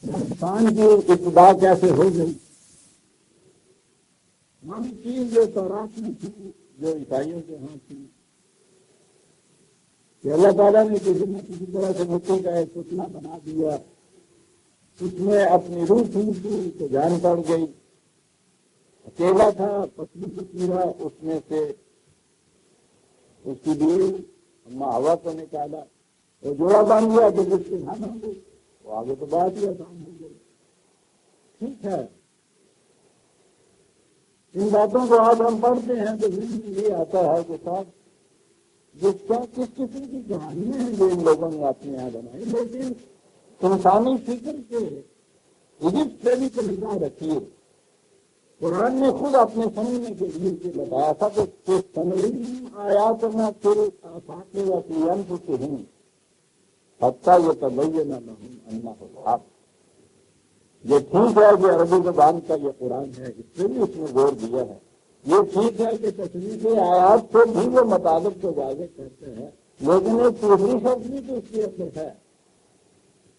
انسان کی ابتدا کیسے ہو گئی؟ وہی چیز جو تورات میں تھی، جو عیسائیوں کے ہاں تھی، کہ اللہ تعالیٰ نے کسی نہ کسی طرح سے مٹی کا ایک پتلا بنا دیا، اس میں اپنی روح پھونک دی تو جان پڑ گئی، اکیلا تھا، پتلی پتلی رہا، اس میں سے اس کی بیوی اما ہوا کو نکالا، وہ جوڑا باندھ دیا تو جس کے دھان ہو گئی، وہ آگے تو بات ہی آسان ہو گئی۔ ٹھیک ہے، ان باتوں کو آج ہم پڑھتے ہیں تو یہ آتا ہے کہ صاحب جس کا کس قسم کی کہانیاں ہیں جو ان لوگوں نے اپنے یہاں بنائی، لیکن انسانی فکر کے ایجپٹ سے بھی تو نگاہ رکھیے۔ قرآن نے خود اپنے سمجھنے کے لیے بتایا تھا کہ سنریم آیات نہ پھر آفاق و انفسہم حتی یتبین لہم انہ الحق۔ یہ ٹھیک ہے کہ عربی زبان کا یہ قرآن ہے، اس سے بھی اس نے زور دیا ہے۔ یہ ٹھیک ہے کہ تصویر آیات سے بھی وہ مطابق کو واضح کرتے ہیں، لیکن ایک تیسری شخص بھی تو اس کی اثر ہے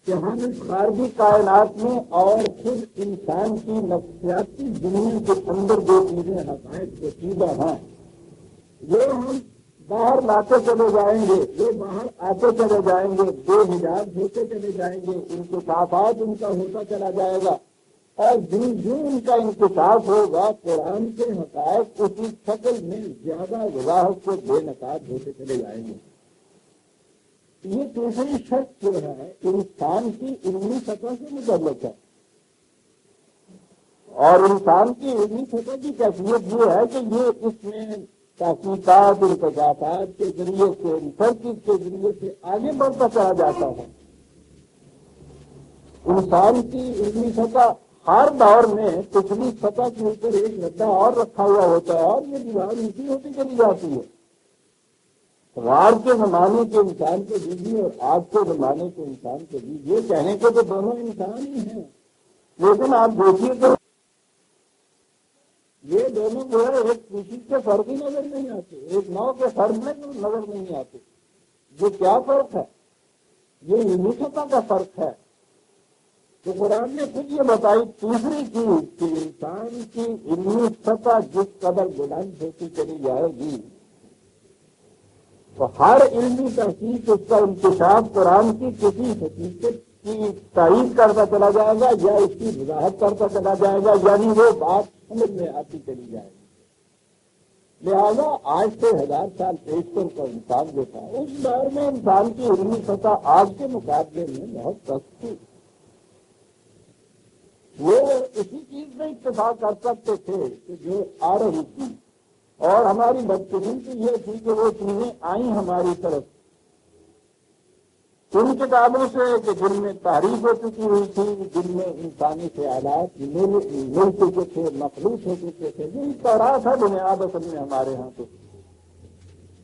کہ ہم اس خارجی کائنات میں اور خود انسان کی نفسیاتی دنیا کے اندر جو چیزیں حقائق پوشیدہ ہیں وہ ہم باہر لاتے چلے جائیں گے، وہ باہر آتے چلے جائیں گے، بے حجاب ہوتے چلے جائیں گے، انکشافات ان کا ہوتا چلا جائے گا، اور جن ان کا انکشاف ہوگا قرآن کے حقائق اسی شکل میں زیادہ وضاحت سے بے نقاب ہوتے چلے جائیں گے۔ یہ تیسری شرط جو ہے انسان کی علمی سطح سے متعلق ہے، اور انسان کی علمی سطح کی کیفیت یہ ہے کہ یہ اس میں تحقیقات انکشافات کے ذریعے سے ریسرچ کے ذریعے سے آگے بڑھتا چلا جاتا ہے۔ انسان کی علمی سطح ہر دور میں پچھلی سطح کے اوپر ایک گڈھا اور رکھا ہوا ہوتا ہے، اور یہ دیوار اونچی ہوتی چلی جاتی ہے۔ غار کے زمانے کے انسان کے بیچ اور آج کے زمانے کے انسان کے بیچ یہ کہنے کو تو دونوں انسان ہی ہیں، لیکن آپ دیکھیے تو یہ دونوں جو ہے ایک دوسرے کے فرق ہی نظر نہیں آتے، ایک نو کے فرق میں نظر نہیں آتے۔ یہ کیا فرق ہے؟ یہ علمی سطح کا فرق ہے۔ تو قرآن نے خود یہ بتائی تیسری چیز کہ انسان کی علمی سطح جس قدر بلند ہوتی چلی جائے گی تو ہر علمی تحقیق اس کا انکشاف قرآن کی کسی حقیقت کی تائید کرتا چلا جائے گا یا اس کی وضاحت کرتا چلا جائے گا، یعنی وہ بات سمجھ میں آتی چلی جائے گی۔ لہذا آج سے 1000 سال پیشتر کا انسان جو تھا اس دور میں انسان کی علمی سطح آج کے مقابلے میں بہت سخت تھی۔ وہ اسی چیز میں اتفاق کر سکتے تھے کہ جو آ رہی تھی، اور ہماری بدقسمتی یہ تھی کہ وہ چیزیں آئیں ہماری طرف ان کتابوں سے کہ جن میں تحریف ہو چکی ہوئی تھی، جن میں انسانی خیالات مل چکے تھے، مخلوط ہو چکے تھے۔ یہی تورات ہے بنیاد اصل میں ہمارے ہاں تو،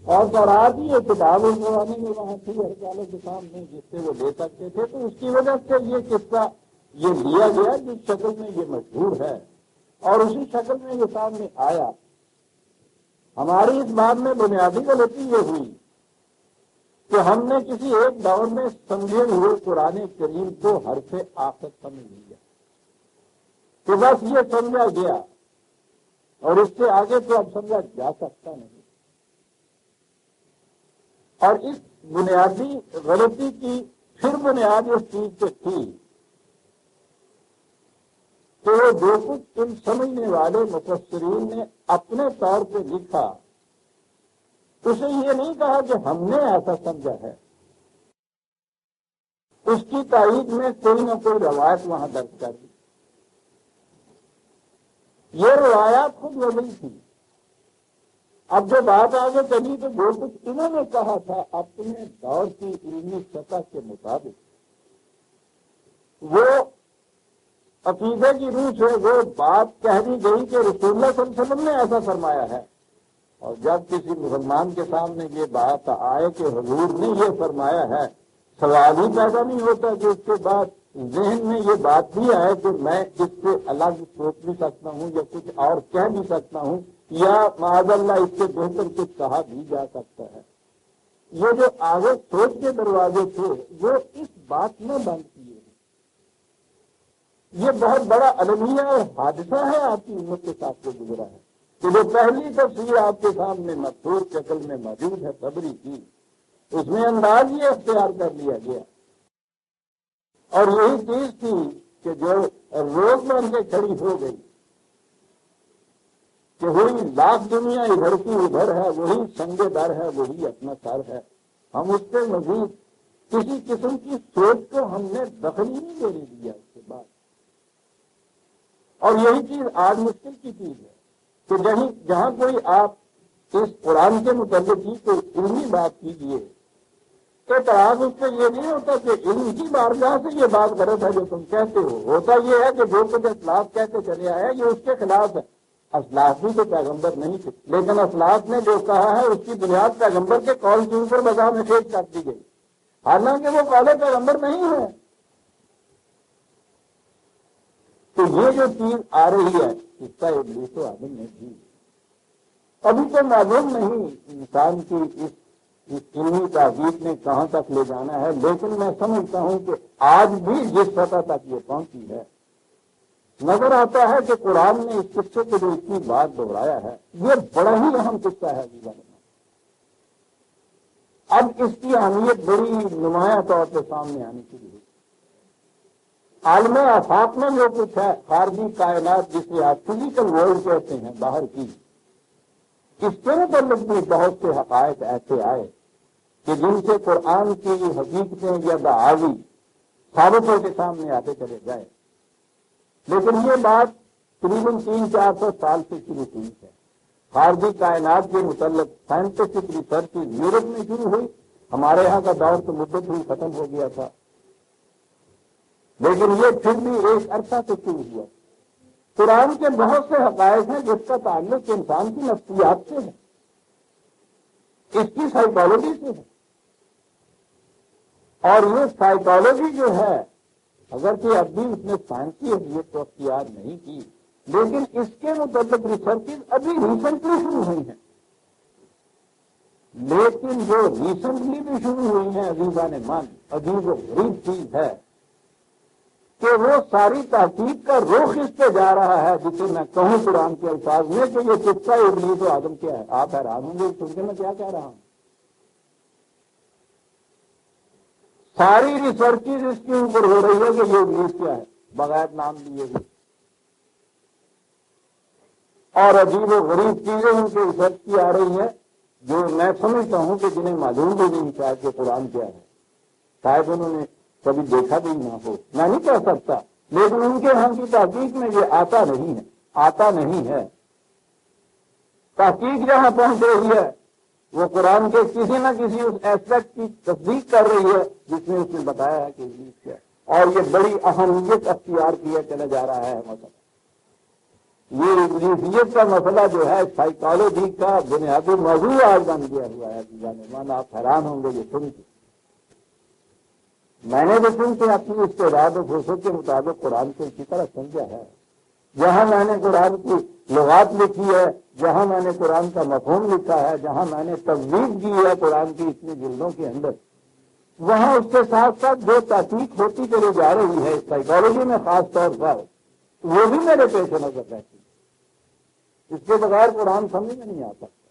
اور تورات ہی یہ کتاب اس زمانے میں وہاں تھی ہر والوں کے سامنے جس سے وہ لے سکتے تھے، تو اس کی وجہ سے یہ قصہ یہ لیا گیا جس شکل میں یہ مشہور ہے، اور اسی شکل میں یہ سامنے آیا۔ ہماری اس بات میں بنیادی غلطی یہ ہوئی کہ ہم نے کسی ایک دور میں سمجھے ہوئے قرآن کریم کو حرف آخر سمجھ لیا کہ بس یہ سمجھا گیا، اور اس سے آگے تو اب سمجھا جا سکتا نہیں۔ اور اس بنیادی غلطی کی پھر بنیاد اس چیز پہ تھی کہ وہ جو کچھ ان سمجھنے والے مفسرین نے اپنے طور پہ لکھا اسے یہ نہیں کہا کہ ہم نے ایسا سمجھا ہے، اس کی تائید میں کوئی نہ کوئی روایت وہاں درج کر دی۔ یہ روایات خود وہی تھی۔ اب جو بات آگے چلی تو جو کچھ انہوں نے کہا تھا اپنے دور کی علمی سطح کے مطابق، وہ عقیدے کی روح سے وہ بات کہہ دی گئی کہ رسول اللہ صلی اللہ علیہ وسلم نے ایسا فرمایا ہے۔ اور جب کسی مسلمان کے سامنے یہ بات آئے کہ حضور نے یہ فرمایا ہے، سوال ہی پیدا نہیں ہوتا کہ اس کے بعد ذہن میں یہ بات بھی آئے کہ میں اس سے الگ سوچ بھی سکتا ہوں یا کچھ اور کہہ بھی سکتا ہوں، یا معاذ اللہ اس سے بہتر کچھ کہا بھی جا سکتا ہے۔ یہ جو آگے سوچ کے دروازے تھے وہ اس بات میں بند کیے ہیں۔ یہ بہت بڑا المیہ اور حادثہ ہے آپ کی امت کے ساتھ جو گزرا ہے کہ جو پہلی تفسیر آپ کے سامنے مخصوص شکل میں موجود ہے صبری کی، اس میں انداز یہ اختیار کر لیا گیا اور یہی چیز تھی کہ جو روز بن کے کھڑی ہو گئی کہ وہی لاکھ دنیا ادھر کی ادھر ہے، وہی سنگ در ہے، وہی اپنا سر ہے، ہم اس سے مزید کسی قسم کی سوچ کو ہم نے دخل ہی نہیں دینے دیا اس کے بعد۔ اور یہی چیز آج مشکل کی چیز ہے کہ جہاں کوئی آپ اس قرآن کے متعلق ہی کوئی علمی بات کیجیے تو اعتراض اس سے یہ نہیں ہوتا کہ علم کی بارگاہ سے یہ بات غلط ہے جو تم کہتے ہو، ہوتا یہ ہے کہ جو کچھ اسلاف کہتے چلے آئے یہ اس کے خلاف ہے۔ اسلاف بھی تو پیغمبر نہیں تھے، لیکن اسلاف نے جو کہا ہے اس کی بنیاد پیغمبر کے قول کے اوپر بذا میں پیش کر دی گئی، حالانکہ وہ قول پیغمبر نہیں ہے۔ تو یہ جو چیز آ رہی ہے اس کا ابلیس و آدم نے دی، ابھی تو معلوم نہیں انسان کی اس علمی تحقیق نے کہاں تک لے جانا ہے، لیکن میں سمجھتا ہوں کہ آج بھی جس سطح تک یہ پہنچی ہے، نظر آتا ہے کہ قرآن نے اس قصے کو جو اتنی بار دہرایا ہے یہ بڑا ہی اہم قصہ ہے جیون میں۔ اب اس کی اہمیت بڑی نمایاں طور پہ سامنے آنی شروع ہوئی۔ عالم آفاق میں جو کچھ ہے، خارجی کائنات جسے آپ فزیکل ورلڈ کہتے ہیں، باہر کی، اس کے متعلق بھی بہت سے حقائق ایسے آئے کہ جن سے قرآن کی حقیقتیں یا دعاوی ثابت ہو کے سامنے آتے چلے جائے، لیکن یہ بات تقریباً 300-400 سال سے شروع ہوئی ہے۔ خارجی کائنات کے متعلق سائنٹیفک ریسرچ یورپ میں شروع ہوئی، ہمارے ہاں کا دور تو مدت ہوئی ختم ہو گیا تھا، لیکن یہ پھر بھی ایک عرصہ سے شروع ہوا۔ قرآن کے بہت سے حقائق ہیں جس کا تعلق انسان کی نفسیات سے ہے، اس کی سائیکالوجی سے ہے، اور یہ سائیکالوجی جو ہے اگرچہ اب بھی اس نے سائنسی اہمیت کو اختیار نہیں کی، لیکن اس کے متعلق ریسرچز ابھی ریسنٹلی شروع ہوئی ہیں، لیکن جو ریسنٹلی بھی شروع ہوئی ہیں عزیزان من، عجیب و غریب چیز ہے کہ وہ ساری تحقیق کا رخ اس پہ جا رہا ہے جسے میں کہوں قرآن کے الفاظ میں کہ یہ قصہ ابلیس و آدم کیا ہے۔ آپ حیران ہوں گے سن کے میں کیا کہہ رہا ہوں۔ ساری ریسرچز اس کے اوپر ہو رہی ہے کہ یہ ابلیس کیا ہے، بغیر نام لیے ہوئے، اور عجیب و غریب چیزیں ان کے ریسرچ کی آ رہی ہیں جو میں سمجھتا ہوں کہ جنہیں معلوم بھی نہیں شاید کہ قرآن کیا ہے، شاید انہوں نے کبھی دیکھا بھی نہ ہو، میں نہیں کہہ سکتا، لیکن ان کے ہم کی تحقیق میں یہ آتا نہیں ہے۔ تحقیق جہاں پہنچ رہی ہے وہ قرآن کے کسی نہ کسی اس ایسپیکٹ کی تصدیق کر رہی ہے جس میں اس نے بتایا ہے کہ ابلیس کیا ہے، اور یہ بڑی اہمیت اختیار کیا چلا جا رہا ہے مسئلہ۔ یہ ابلیسیت کا مسئلہ جو ہے سائیکالوجی کا بنیادی موضوع آج بن گیا ہوا ہے۔ جانے آپ حیران ہوں گے یہ سن کے۔ میں نے بھی سن کے اپنی استعداد و فرصت کے مطابق قرآن کو اسی طرح سمجھا ہے، جہاں میں نے قرآن کی لغات لکھی ہے، جہاں میں نے قرآن کا مفہوم لکھا ہے، جہاں میں نے تجویز کی ہے قرآن کی اتنی جلدوں کے اندر، وہاں اس کے ساتھ ساتھ جو تحقیق ہوتی چلی جا رہی ہے سائیکالوجی میں خاص طور پر، وہ بھی میرے پیش نظر رہتی ہے۔ اس کے بغیر قرآن سمجھ میں نہیں آ سکتا۔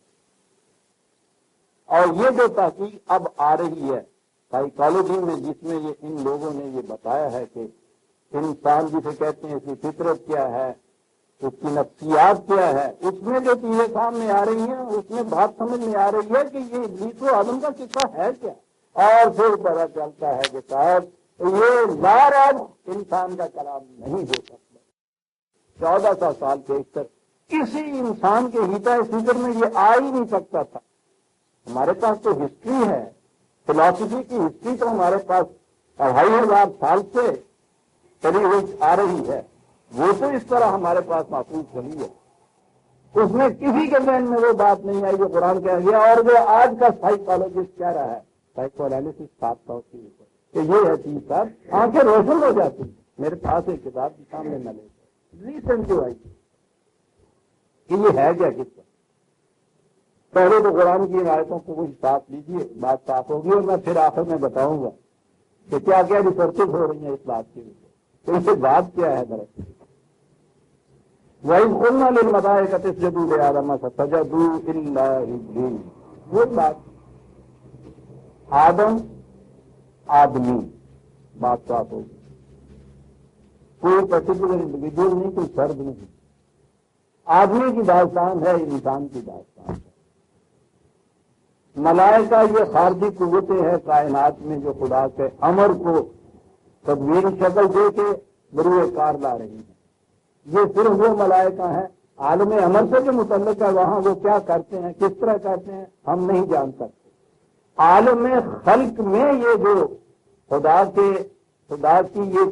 اور یہ جو تحقیق اب آ رہی ہے سائیکالوجی میں، جس میں یہ ان لوگوں نے یہ بتایا ہے کہ انسان جسے کہتے ہیں اس کی فطرت کیا ہے، اس کی نفسیات کیا ہے، اس میں جو چیزیں سامنے آ رہی ہیں اس میں بات سمجھ میں آ رہی ہے کہ یہ ابلیس و آدم کا قصہ ہے کیا، اور پھر پتا چلتا ہے کہ صاحب یہ لاراج انسان کا کلام نہیں ہو سکتا۔ 1400 سال پیشتر کسی انسان کے ہیتا فکر میں یہ آ ہی نہیں سکتا تھا۔ ہمارے پاس تو ہسٹری ہے، فلاسفی کی ہسٹری تو ہمارے پاس 2500 سال سے چلی ہوئی آ رہی ہے، وہ تو اس طرح ہمارے پاس محفوظ چلی ہے، اس میں کسی کے ذہن میں وہ بات نہیں آئی جو قرآن کہہ گیا، اور جو آج کا سائیکالوجسٹ کہہ رہا ہے، سائیکو اینالسس ساتھ ہوتی ہے کہ یہ ہے چیز صاحب آنکھیں روشن ہو جاتی ہیں۔ میرے پاس ایک کتاب کے سامنے نہ لے ریسنٹ جو آئی کہ یہ ہے کیا قصہ۔ پہلے تو قرآن کی آیتوں کو کچھ صاف لیجیے، بات صاف ہوگی، اور میں پھر آخر میں بتاؤں گا کہ کیا کیا ریسرچز ہو رہی ہیں اس بات کے لیے تو یہ بات کیا ہے دراصل؟ وَإِذْ قُلْنَا لِلْمَلَائِكَةِ اسْجُدُوا لِآدَمَ فَسَجَدُوا إِلَّا إِبْلِيسَ، وہ بات آدم آدمی بات صاف ہوگی، کوئی پرٹیکولر انڈیویجل نہیں، کوئی فرد نہیں، آدمی کی داستان ہے، انسان کی داستان ہے۔ ملائکہ یہ خارجی قوتیں ہیں کائنات میں جو خدا کے امر کو تدبیری شکل دے کے بروئے کار لا رہی ہیں۔ یہ صرف وہ ملائکہ ہیں، عالم امر سے جو متعلق ہے وہاں وہ کیا کرتے ہیں، کس طرح کرتے ہیں، ہم نہیں جان سکتے۔ عالم خلق میں یہ جو خدا کی یہ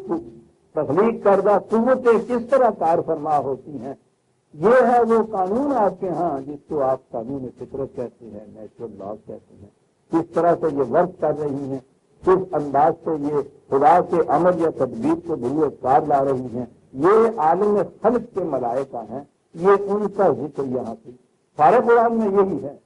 تخلیق کردہ قوتیں کس طرح کار فرما ہوتی ہیں، یہ ہے وہ قانون آپ کے ہاں جس کو آپ قانون فطرت کہتے ہیں، نیچرل لا کہتے ہیں۔ کس طرح سے یہ ورک کر رہی ہیں، کس انداز سے یہ خدا کے امر یا تدبیر کو بروئے کار لا رہی ہیں، یہ عالم خلق کے ملائکہ ہیں، یہ ان کا ذکر یہاں پہ سارے قرآن میں یہی ہے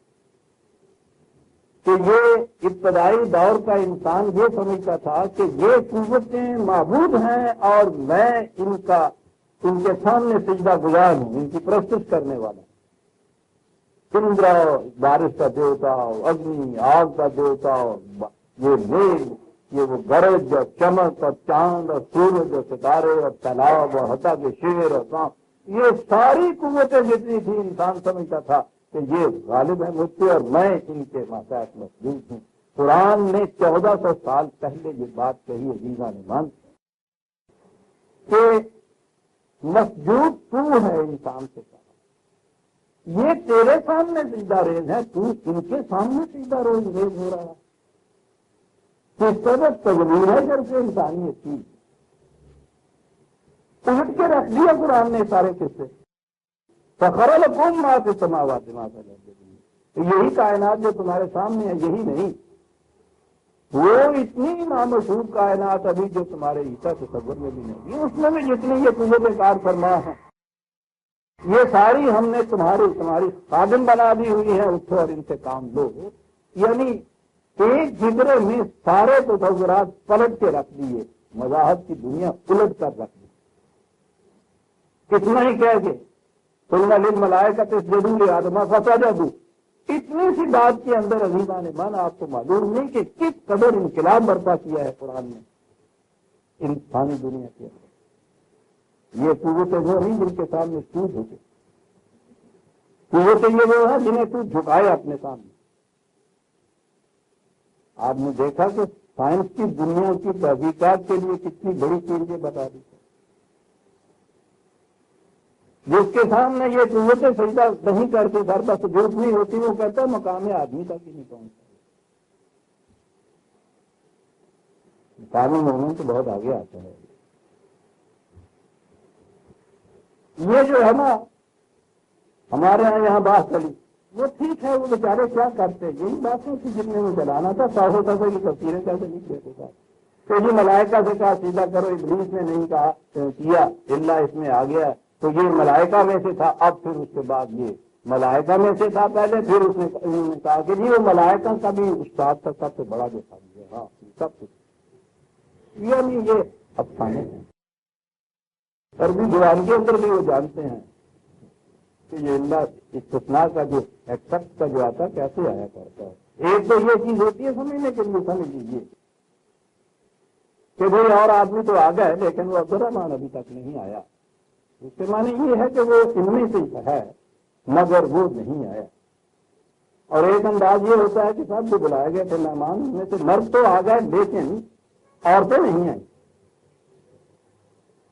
کہ یہ ابتدائی دور کا انسان یہ سمجھتا تھا کہ یہ قوتیں معبود ہیں اور میں ان کے سامنے سجدہ گزار ہوں، ان کی پرستش کرنے والا۔ چندر بارش کا دیوتا، اگنی آگ کا دیوتا، یہ میگھ، یہ وہ گرج اور چمک اور چاند اور سورج اور ستارے اور تالاب اور حتیٰ کے شیر اور سانپ، یہ ساری قوتیں جتنی تھی انسان سمجھتا تھا کہ یہ غالب ہیں مجھ سے اور میں ان کے ماتحت مسجود ہوں۔ قرآن نے 1400 سال پہلے یہ بات کہی عزیزان ایمان کہ مسجود تو ہے انسان سے کہا، یہ تیرے سامنے سجدہ ریز ہے، تو ان کے سامنے سجدہ ریز ہو رہا ہے۔ کس طرح تجویز ہے جب سے انسانیت کی پلٹ کے رکھ دیا قرآن نے سارے قصے۔ فخر لکم ما فی السماوات ما فی الارض، یہی کائنات جو تمہارے سامنے ہے یہی نہیں، وہ اتنی نامشہور کائنات ابھی جو تمہارے عیسیٰ تصور میں بھی نہیں، اس میں بھی جتنی یہ قوتیں کار فرما ہے یہ ساری ہم نے تمہاری خادم بنا دی ہوئی ہیں، اٹھو اور ان سے کام لو۔ یعنی ایک جگرے میں سارے تصورات پلٹ کے رکھ دیے، مذاہب کی دنیا الٹ کر رکھ دی۔ کتنا ہی کہہ کے قلنا للملائکۃ اسجدوا لآدم فسجدوا، اتنی سی بات کے اندر عزیزان ایمان آپ کو معلوم نہیں کہ کس قدر انقلاب برپا کیا ہے قرآن نے انسانی دنیا کے اندر۔ یہ قوتیں وہ نہیں جن کے سامنے تو جھکے، قوتیں یہ وہ ہیں جنہیں تو جھکائے اپنے سامنے۔ آپ نے دیکھا کہ سائنس کی دنیا کی تحقیقات کے لیے کتنی بڑی چیزیں بتا دی، جس کے سامنے یہ قوتیں سجدہ نہیں کرتی، سر پر سجود نہیں ہوتی، وہ کہتا ہے مقام آدمی تک ہی نہیں پہنچتا۔ مقام مومن تو بہت آگے آتا ہے۔ یہ جو ہے نا ہمارے یہاں بات چلی، وہ ٹھیک ہے، وہ بیچارے کیا کرتے، یہی باتیں تھی جن میں وہ چلانا تھا، ساتھ ہوتا تھا یہ تفسیریں کیسے نہیں کہتے تھا کہ جی ملائکہ سے کہا سیدھا کرو، ابلیس نے نہیں کہا کیا، اللہ اس میں آ گیا، تو یہ ملائکہ میں سے تھا، اب پھر اس کے بعد یہ ملائکہ میں سے تھا پہلے، پھر انہوں نے کہا کہ جی وہ ملائکہ کا بھی استاد تھا سب سے بڑا جو تھا، ہاں سب کچھ، یعنی یہ افسانے ہیں۔ عربی زبان کے اندر بھی وہ جانتے ہیں کہ یہ اللہ استثناء کا جو ایکسپٹ کا جو آتا کیسے آیا کرتا ہے۔ ایک تو یہ چیز ہوتی ہے سمجھنے کے لیے، سمجھ لیجیے کہ بھائی اور آدمی تو آ گئے لیکن وہ عبدالرحمان ابھی تک نہیں آیا، اس کے معنی یہ ہے کہ وہ ان میں سے ہے مگر وہ نہیں آیا۔ اور ایک انداز یہ ہوتا ہے کہ سب جو بلائے گئے تھے مہمان ان میں سے مرد تو آ گئے لیکن عورتیں نہیں آئیں،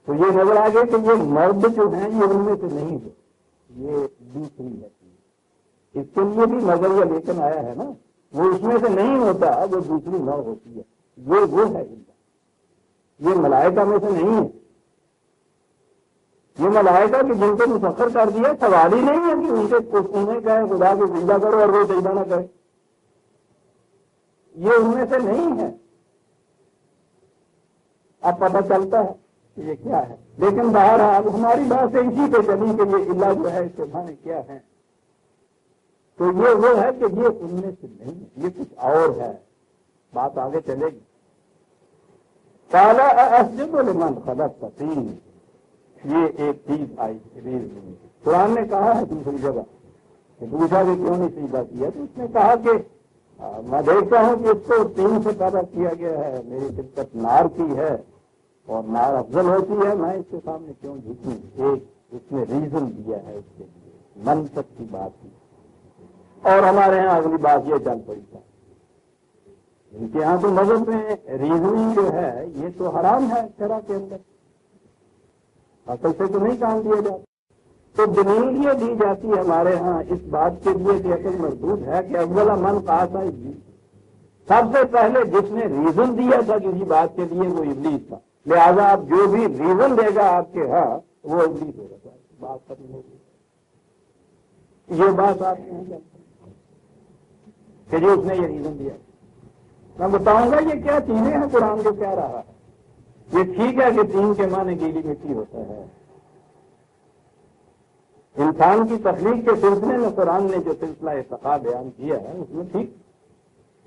تو یہ نظر آ گیا کہ یہ مرد جو ہیں یہ ان میں سے نہیں ہے، یہ دوسری ہے۔ اس کے لیے بھی نظریہ لیکن آیا ہے نا، وہ اس میں سے نہیں ہوتا، وہ دوسری نہ ہوتی ہے، وہ ہے اللہ، یہ ملائکہ میں سے نہیں ہے۔ یہ ملائکہ کہ جن کو مسخر کر دیا، سوال ہی نہیں ہے کہ ان سے انہیں کہے خدا کو سجدہ کرو اور وہ سجدہ نہ کرے، یہ ان میں سے نہیں ہے۔ اب پتہ چلتا ہے کہ یہ کیا ہے، لیکن بہرحال ہماری بات سے اسی پہ چلی کہ یہ اللہ جو ہے اس کے معنی کیا ہے، تو یہ وہ ہے کہ یہ ان میں سے نہیں ہے، یہ کچھ اور ہے، بات آگے چلے گی۔ کالا اسجد لمن خلقت طین، یہ ایک چیز آئی ریزننگ۔ قرآن نے کہا ہے دوسری جگہ کہ پوچھا کہ کیوں نہیں سجدہ کیا، تو اس نے کہا کہ میں دیکھتا ہوں کہ اس کو تین سے پیدا کیا گیا ہے، میری فطرت نار کی ہے اور نار افضل ہوتی ہے، میں اس کے سامنے کیوں جھکوں۔ ایک اس نے ریزن دیا ہے اس کے لیے، منطق کی بات کی۔ اور ہمارے ہاں اگلی بات یہ چل پڑی تھا، ان کے ہاں تو مذہب میں ریزننگ جو ہے یہ تو حرام ہے شرع کے اندر، عقل سے تو نہیں کام دیا جاتا۔ تو دلیل یہ دی جاتی ہے ہمارے ہاں اس بات کے لیے کہ عقل مردود ہے کہ اولا من کہا تھا ابلیس، سب سے پہلے جس نے ریزن دیا تھا کسی بات کے لیے وہ ابلیس تھا، لہذا آپ جو بھی ریزن دے گا آپ کے ہاں وہ ابلیس ہوگا، بات ختم ہوگی۔ یہ بات آپ نہیں جانتے کہ جو اس نے یہ ریزن دیا، میں بتاؤں گا یہ کیا چیزیں ہیں قرآن جو کہہ رہا ہے۔ یہ ٹھیک ہے کہ تین کے معنی گیلی مٹی ہوتا ہے، انسان کی تخلیق کے سلسلے میں قرآن نے جو سلسلہ ارتقاء بیان کیا ہے اس میں ٹھیک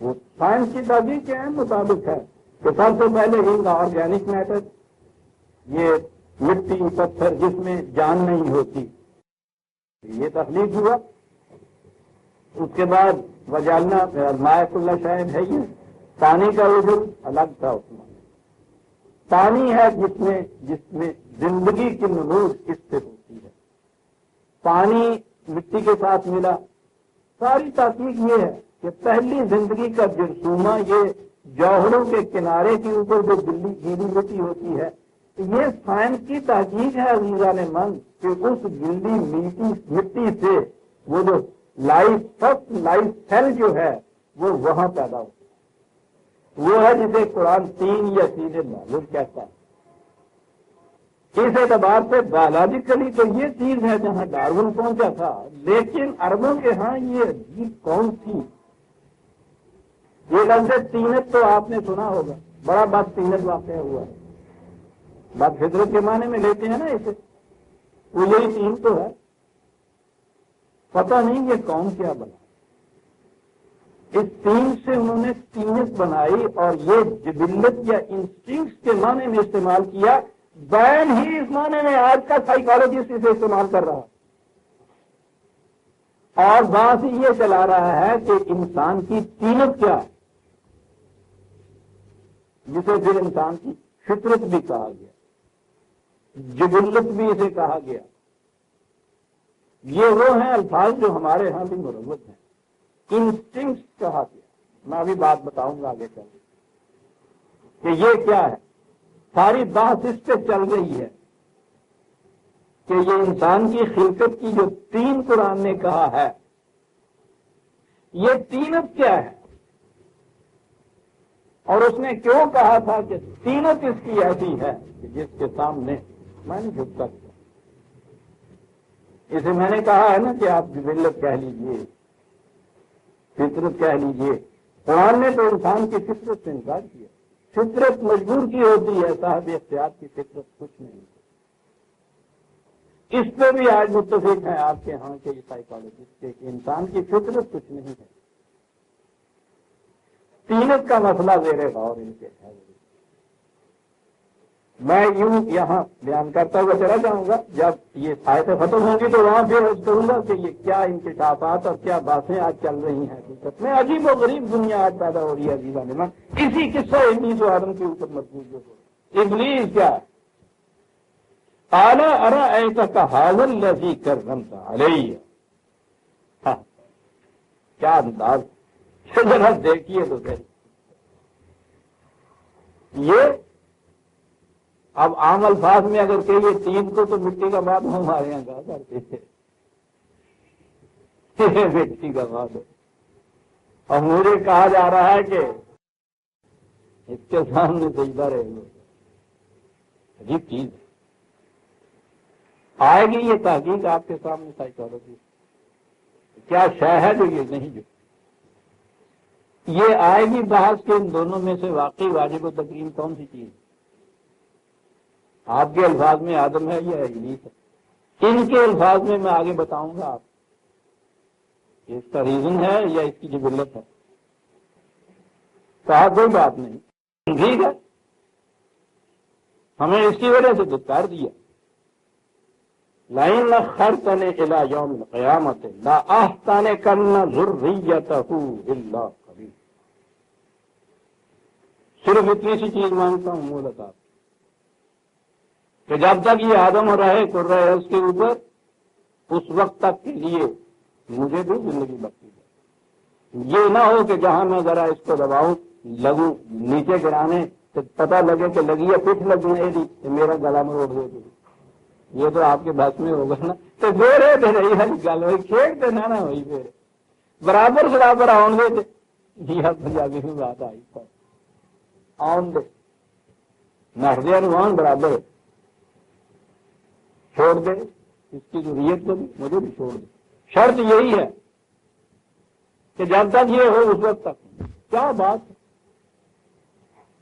وہ سائنس کی تحقیق کے مطابق ہے کہ سب سے پہلے ان کا آرگینک میٹر، یہ مٹی پتھر جس میں جان نہیں ہوتی، یہ تخلیق ہوا۔ اس کے بعد وجالنا مائق اللہ شاید ہے، یہ پانی کا وجود الگ تھا، اس میں پانی ہے جس میں زندگی کی نمود اس سے ہوتی ہے، پانی مٹی کے ساتھ ملا۔ ساری تحقیق یہ ہے کہ پہلی زندگی کا جرثومہ یہ جوہروں کے کنارے کے اوپر جو گیلی مٹی ہوتی ہے، یہ سائنس کی تحقیق ہے عزیزان من کہ اس گیلی مٹی سے وہ جو فرسٹ لائف سیل جو ہے وہ وہاں پیدا ہوتا ہے، وہ ہے جسے قرآن تین یا سیدھے معلوم کہتا ہے۔ اس اعتبار سے بایولوجیکلی تو یہ چیز ہے جہاں ڈارون پہنچا تھا، لیکن عربوں کے ہاں یہ عجیب کون تھی، یہ لفظ تینت تو آپ نے سنا ہوگا، بڑا بد تینت واقعہ ہوا ہے، بد فطرت کے معنی میں لیتے ہیں نا اسے، وہ یہی تین تو ہے، پتہ نہیں یہ کون کیا بنا، اس تین سے انہوں نے تینت بنائی اور یہ جبلت یا انسٹنکٹس کے معنی میں استعمال کیا، بین ہی اس معنی میں آج کا سائیکالوجسٹ اسے استعمال کر رہا اور بات یہ چلا رہا ہے کہ انسان کی تینت کیا ہے، جسے پھر انسان کی فطرت بھی کہا گیا، جبلت بھی اسے کہا گیا۔ یہ وہ ہیں الفاظ جو ہمارے ہاں بھی مروت ہیں، انسٹنکٹس کہا گیا۔ میں ابھی بات بتاؤں گا آگے چل کہ یہ کیا ہے، ساری بات اس پہ چل رہی ہے کہ یہ انسان کی خلقت کی جو تین قرآن نے کہا ہے، یہ تینت کیا ہے، اور اس نے کیوں کہا تھا کہ تینت اس کی ایسی ہے کہ جس کے سامنے میں نہیں جھک سکتا۔ اسے میں نے کہا ہے نا کہ آپ جبلت کہہ لیجئے، فطرت کہہ لیجئے، قرآن نے تو انسان کی فطرت سے انکار کیا، فطرت مجبور کی ہوتی ہے، صاحب اختیار کی فطرت کچھ نہیں۔ اس پہ بھی آج متفق ہیں آپ کے ہاں کے سائیکالوجسٹ کے کہ انسان کی فطرت کچھ نہیں ہے۔ تینت کا مسئلہ زیر غور ان کے ہے، میں یوں یہاں بیان کرتا ہوا چلا جاؤں گا، جب یہ آیتیں ختم ہوں گی تو وہاں پھر کروں گا کہ یہ کیا انکشافات اور کیا باتیں آج چل رہی ہیں حقیقت میں، عجیب و غریب دنیا آج پیدا ہو رہی ہے عزیزان من، اسی قصہ ابلیس و آدم کے اوپر مضبوط جو ہو۔ ابلیس کیا ہے، قال ارأیتک ھذا الذی کرمت علیہ، کیا انداز، ذرا دیکھیے تو صحیح۔ یہ اب عام الفاظ میں اگر کہیے تین کو تو مٹی کا بات ہمارے یہاں کہا کرتے تھے، مٹی کا بات، اور مجھے کہا جا رہا ہے کہ اس کے سامنے سجدہ رہے گا، عجیب چیز آئے گی یہ تحقیق آپ کے سامنے سائیکالوجی، کیا شے ہے جو یہ نہیں، جو یہ آئے گی بحث کے ان دونوں میں سے واقعی واجب و تکریم کون سی چیز، آپ کے الفاظ میں آدم ہے یا ابلیس ہے، ان کے الفاظ میں میں آگے بتاؤں گا آپ کہ اس کا ریزن ہے یا اس کی جبلت ہے، کہا کوئی بات نہیں، ٹھیک ہے، ہمیں اس کی وجہ سے دھتکار دیا. لَئِنْ أَخَّرْتَنِي إِلَىٰ يَوْمِ الْقِيَامَةِ لَأَحْتَنِكَنَّ ذُرِّيَّتَهُ إِلَّا قَلِيلًا. صرف اتنی سی چیز مانگتا ہوں مولت آپ کہ جب تک یہ آدم رہے کر رہے اس کے اوپر اس وقت تک کے لیے مجھے بھی زندگی بخشی جائے. یہ نہ ہو کہ جہاں میں ذرا اس کو دباؤں لگوں نیچے گرانے تو پتہ لگے کہ لگی ہے پٹھ لگی ہے کہ میرا گلا میں روڑ دے. یہ تو آپ کے بس میں ہوگا نا تو میرے دے رہی ہے گل ہوئی کھیل دے نہ ہوئی میرے برابر برابر آن دے یہ پنجابی میں بات آئی آن دے نردیا نوان برابر چھوڑ دے اس کی ضروریت کو بھی مجھے بھی چھوڑ دے. شرط یہی ہے کہ جب تک یہ ہو اس وقت تک. کیا بات ہے.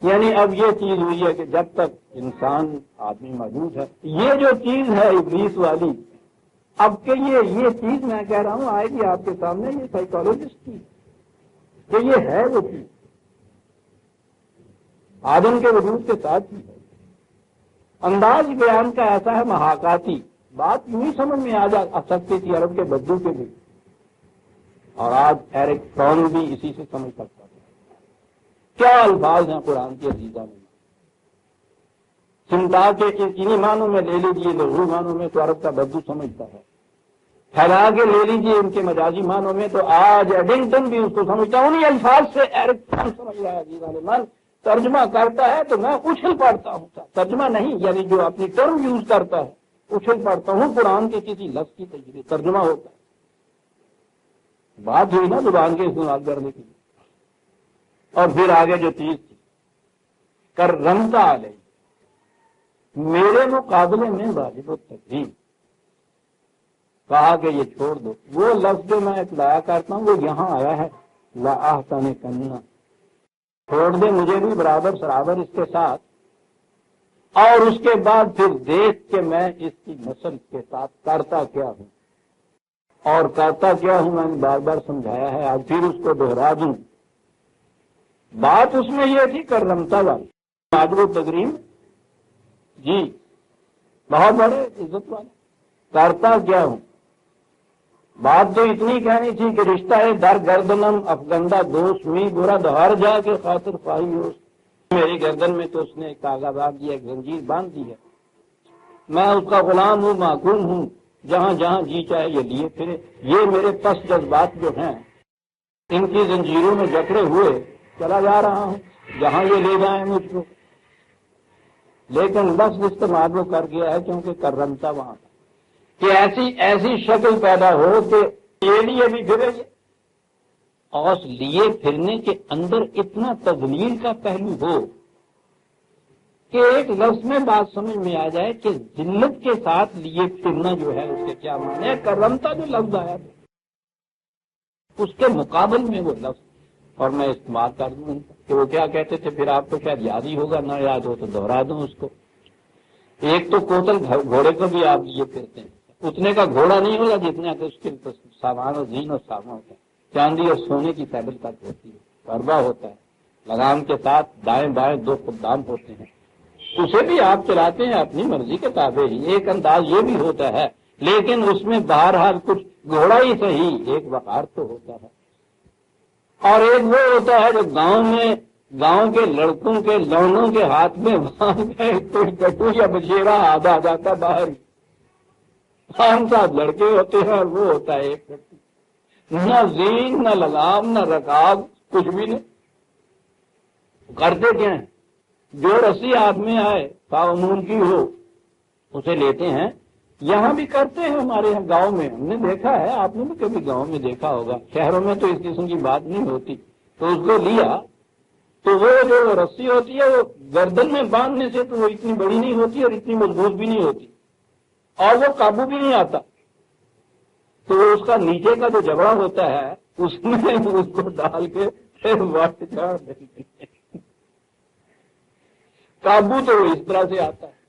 یعنی اب یہ چیز ہوئی ہے کہ جب تک انسان آدمی موجود ہے یہ جو چیز ہے ابلیس والی اب کہ یہ چیز میں کہہ رہا ہوں آئے گی آپ کے سامنے یہ سائیکالوجسٹ کی کہ یہ ہے وہ چیز آدم کے وجود کے ساتھ ہی ہے. انداز بیان کا ایسا ہے محاکاتی بات یوں ہی سمجھ میں آ سکتی تھی عرب کے بدو کے بھی اور آج ایرک فرون بھی اسی سے سمجھ سکتا تھا. کیا الفاظ ہیں قرآن کے عزیزہ میں سمتا کے انہی معنوں میں لے لیجیے لغوی معنوں میں تو عرب کا بدو سمجھتا ہے. پھیلا کے لے لیجیے ان کے مجازی معنوں میں تو آج ایڈنگٹن بھی اس کو سمجھتا ہے. انہی الفاظ سے ایرک فرون سمجھ رہا ہے عزیزہ من ترجمہ کرتا ہے تو میں اچھل پڑتا ہوں. ترجمہ نہیں یعنی جو اپنی ٹرم یوز کرتا ہے اچھل پڑتا ہوں قرآن کے کسی لفظ کی تجربے ترجمہ ہوتا ہے. بات ہوئی نا زبان کے استعمال کرنے کی. اور پھر آگے جو چیز تھی کرمتا علیہ میرے مقابلے میں واجب التکریم کہا کہ یہ چھوڑ دو. وہ لفظ جو میں اطلاع کرتا ہوں وہ یہاں آیا ہے لأحتنکن چھوڑ دے مجھے بھی برابر سرابر اس کے ساتھ. اور اس کے بعد پھر دیکھ کے میں اس کی نسل کے ساتھ کرتا کیا ہوں اور کرتا کیا ہوں میں نے بار بار سمجھایا ہے. آج پھر اس کو دوہرا دوں. بات اس میں یہ تھی کرمتا والی واجب التکریم جی بہت بڑے عزت والے کرتا کیا ہوں. بات تو اتنی کہنی تھی کہ رشتہ ہے در گردنم افگندہ دوست میں برا دہار جا کے خاطر خواہی ہو. میری گردن میں تو اس نے ایک تاغا باندھ دیا ایک زنجیر باندھ دی ہے. میں اس کا غلام ہوں محکوم ہوں جہاں جہاں جی چاہے یہ لیے پھرے. یہ میرے پس جذبات جو ہیں ان کی زنجیروں میں جکڑے ہوئے چلا جا رہا ہوں جہاں یہ لے جائیں مجھ کو. لیکن لفظ استعمال وہ کر گیا ہے کیونکہ کرمتا وہاں کہ ایسی شکل پیدا ہو کہ یہ لیے بھی پھرے اور لیے پھرنے کے اندر اتنا تذلیل کا پہلو ہو کہ ایک لفظ میں بات سمجھ میں آ جائے کہ ذلت کے ساتھ لیے پھرنا جو ہے اس کے کیا معنی ہے. کرمتا جو لفظ آیا اس کے مقابل میں وہ لفظ اور میں استعمال کر دوں کہ وہ کیا کہتے تھے پھر آپ کو شاید یاد ہی ہوگا نہ یاد ہو تو دوہرا دوں اس کو. ایک تو کوتل گھوڑے کو بھی آپ لیے پھرتے ہیں اتنے کا گھوڑا نہیں ہوگا جتنے کا اس کے سامان اور زین اور سامان ہوتا ہے. چاندی اور سونے کی پیدل تک ہوتی ہے پربا ہوتا ہے لگام کے ساتھ دائیں بائیں دو خدام ہوتے ہیں. اسے بھی آپ چلاتے ہیں اپنی مرضی کے تابع ہی. ایک انداز یہ بھی ہوتا ہے لیکن اس میں بہرحال کچھ گھوڑا ہی صحیح ایک وقار تو ہوتا ہے. اور ایک وہ ہوتا ہے جو گاؤں کے لڑکوں کے لونوں کے ہاتھ میں کوئی کٹو یا بشیرا آدھا آ جاتا باہر ہی. 5-7 لڑکے ہوتے ہیں اور وہ ہوتا ہے ایک کٹو. نہ زین نہ لگام نہ رکاب کچھ بھی نہیں. کرتے کیا ہیں جو رسی ہاتھ میں آئے تعاون کی ہو اسے لیتے ہیں. یہاں بھی کرتے ہیں ہمارے یہاں گاؤں میں ہم نے دیکھا ہے آپ نے بھی کبھی گاؤں میں دیکھا ہوگا. شہروں میں تو اس قسم کی بات نہیں ہوتی. تو اس کو لیا تو وہ جو رسی ہوتی ہے وہ گردن میں باندھنے سے تو وہ اتنی بڑی نہیں ہوتی اور اتنی مضبوط بھی نہیں ہوتی اور وہ قابو بھی نہیں آتا. تو اس کا نیچے کا جو جبڑا ہوتا ہے اس میں اس کو ڈال کے پھر واٹ چڑھ دیتے ہیں. قابو تو اس طرح سے آتا ہے.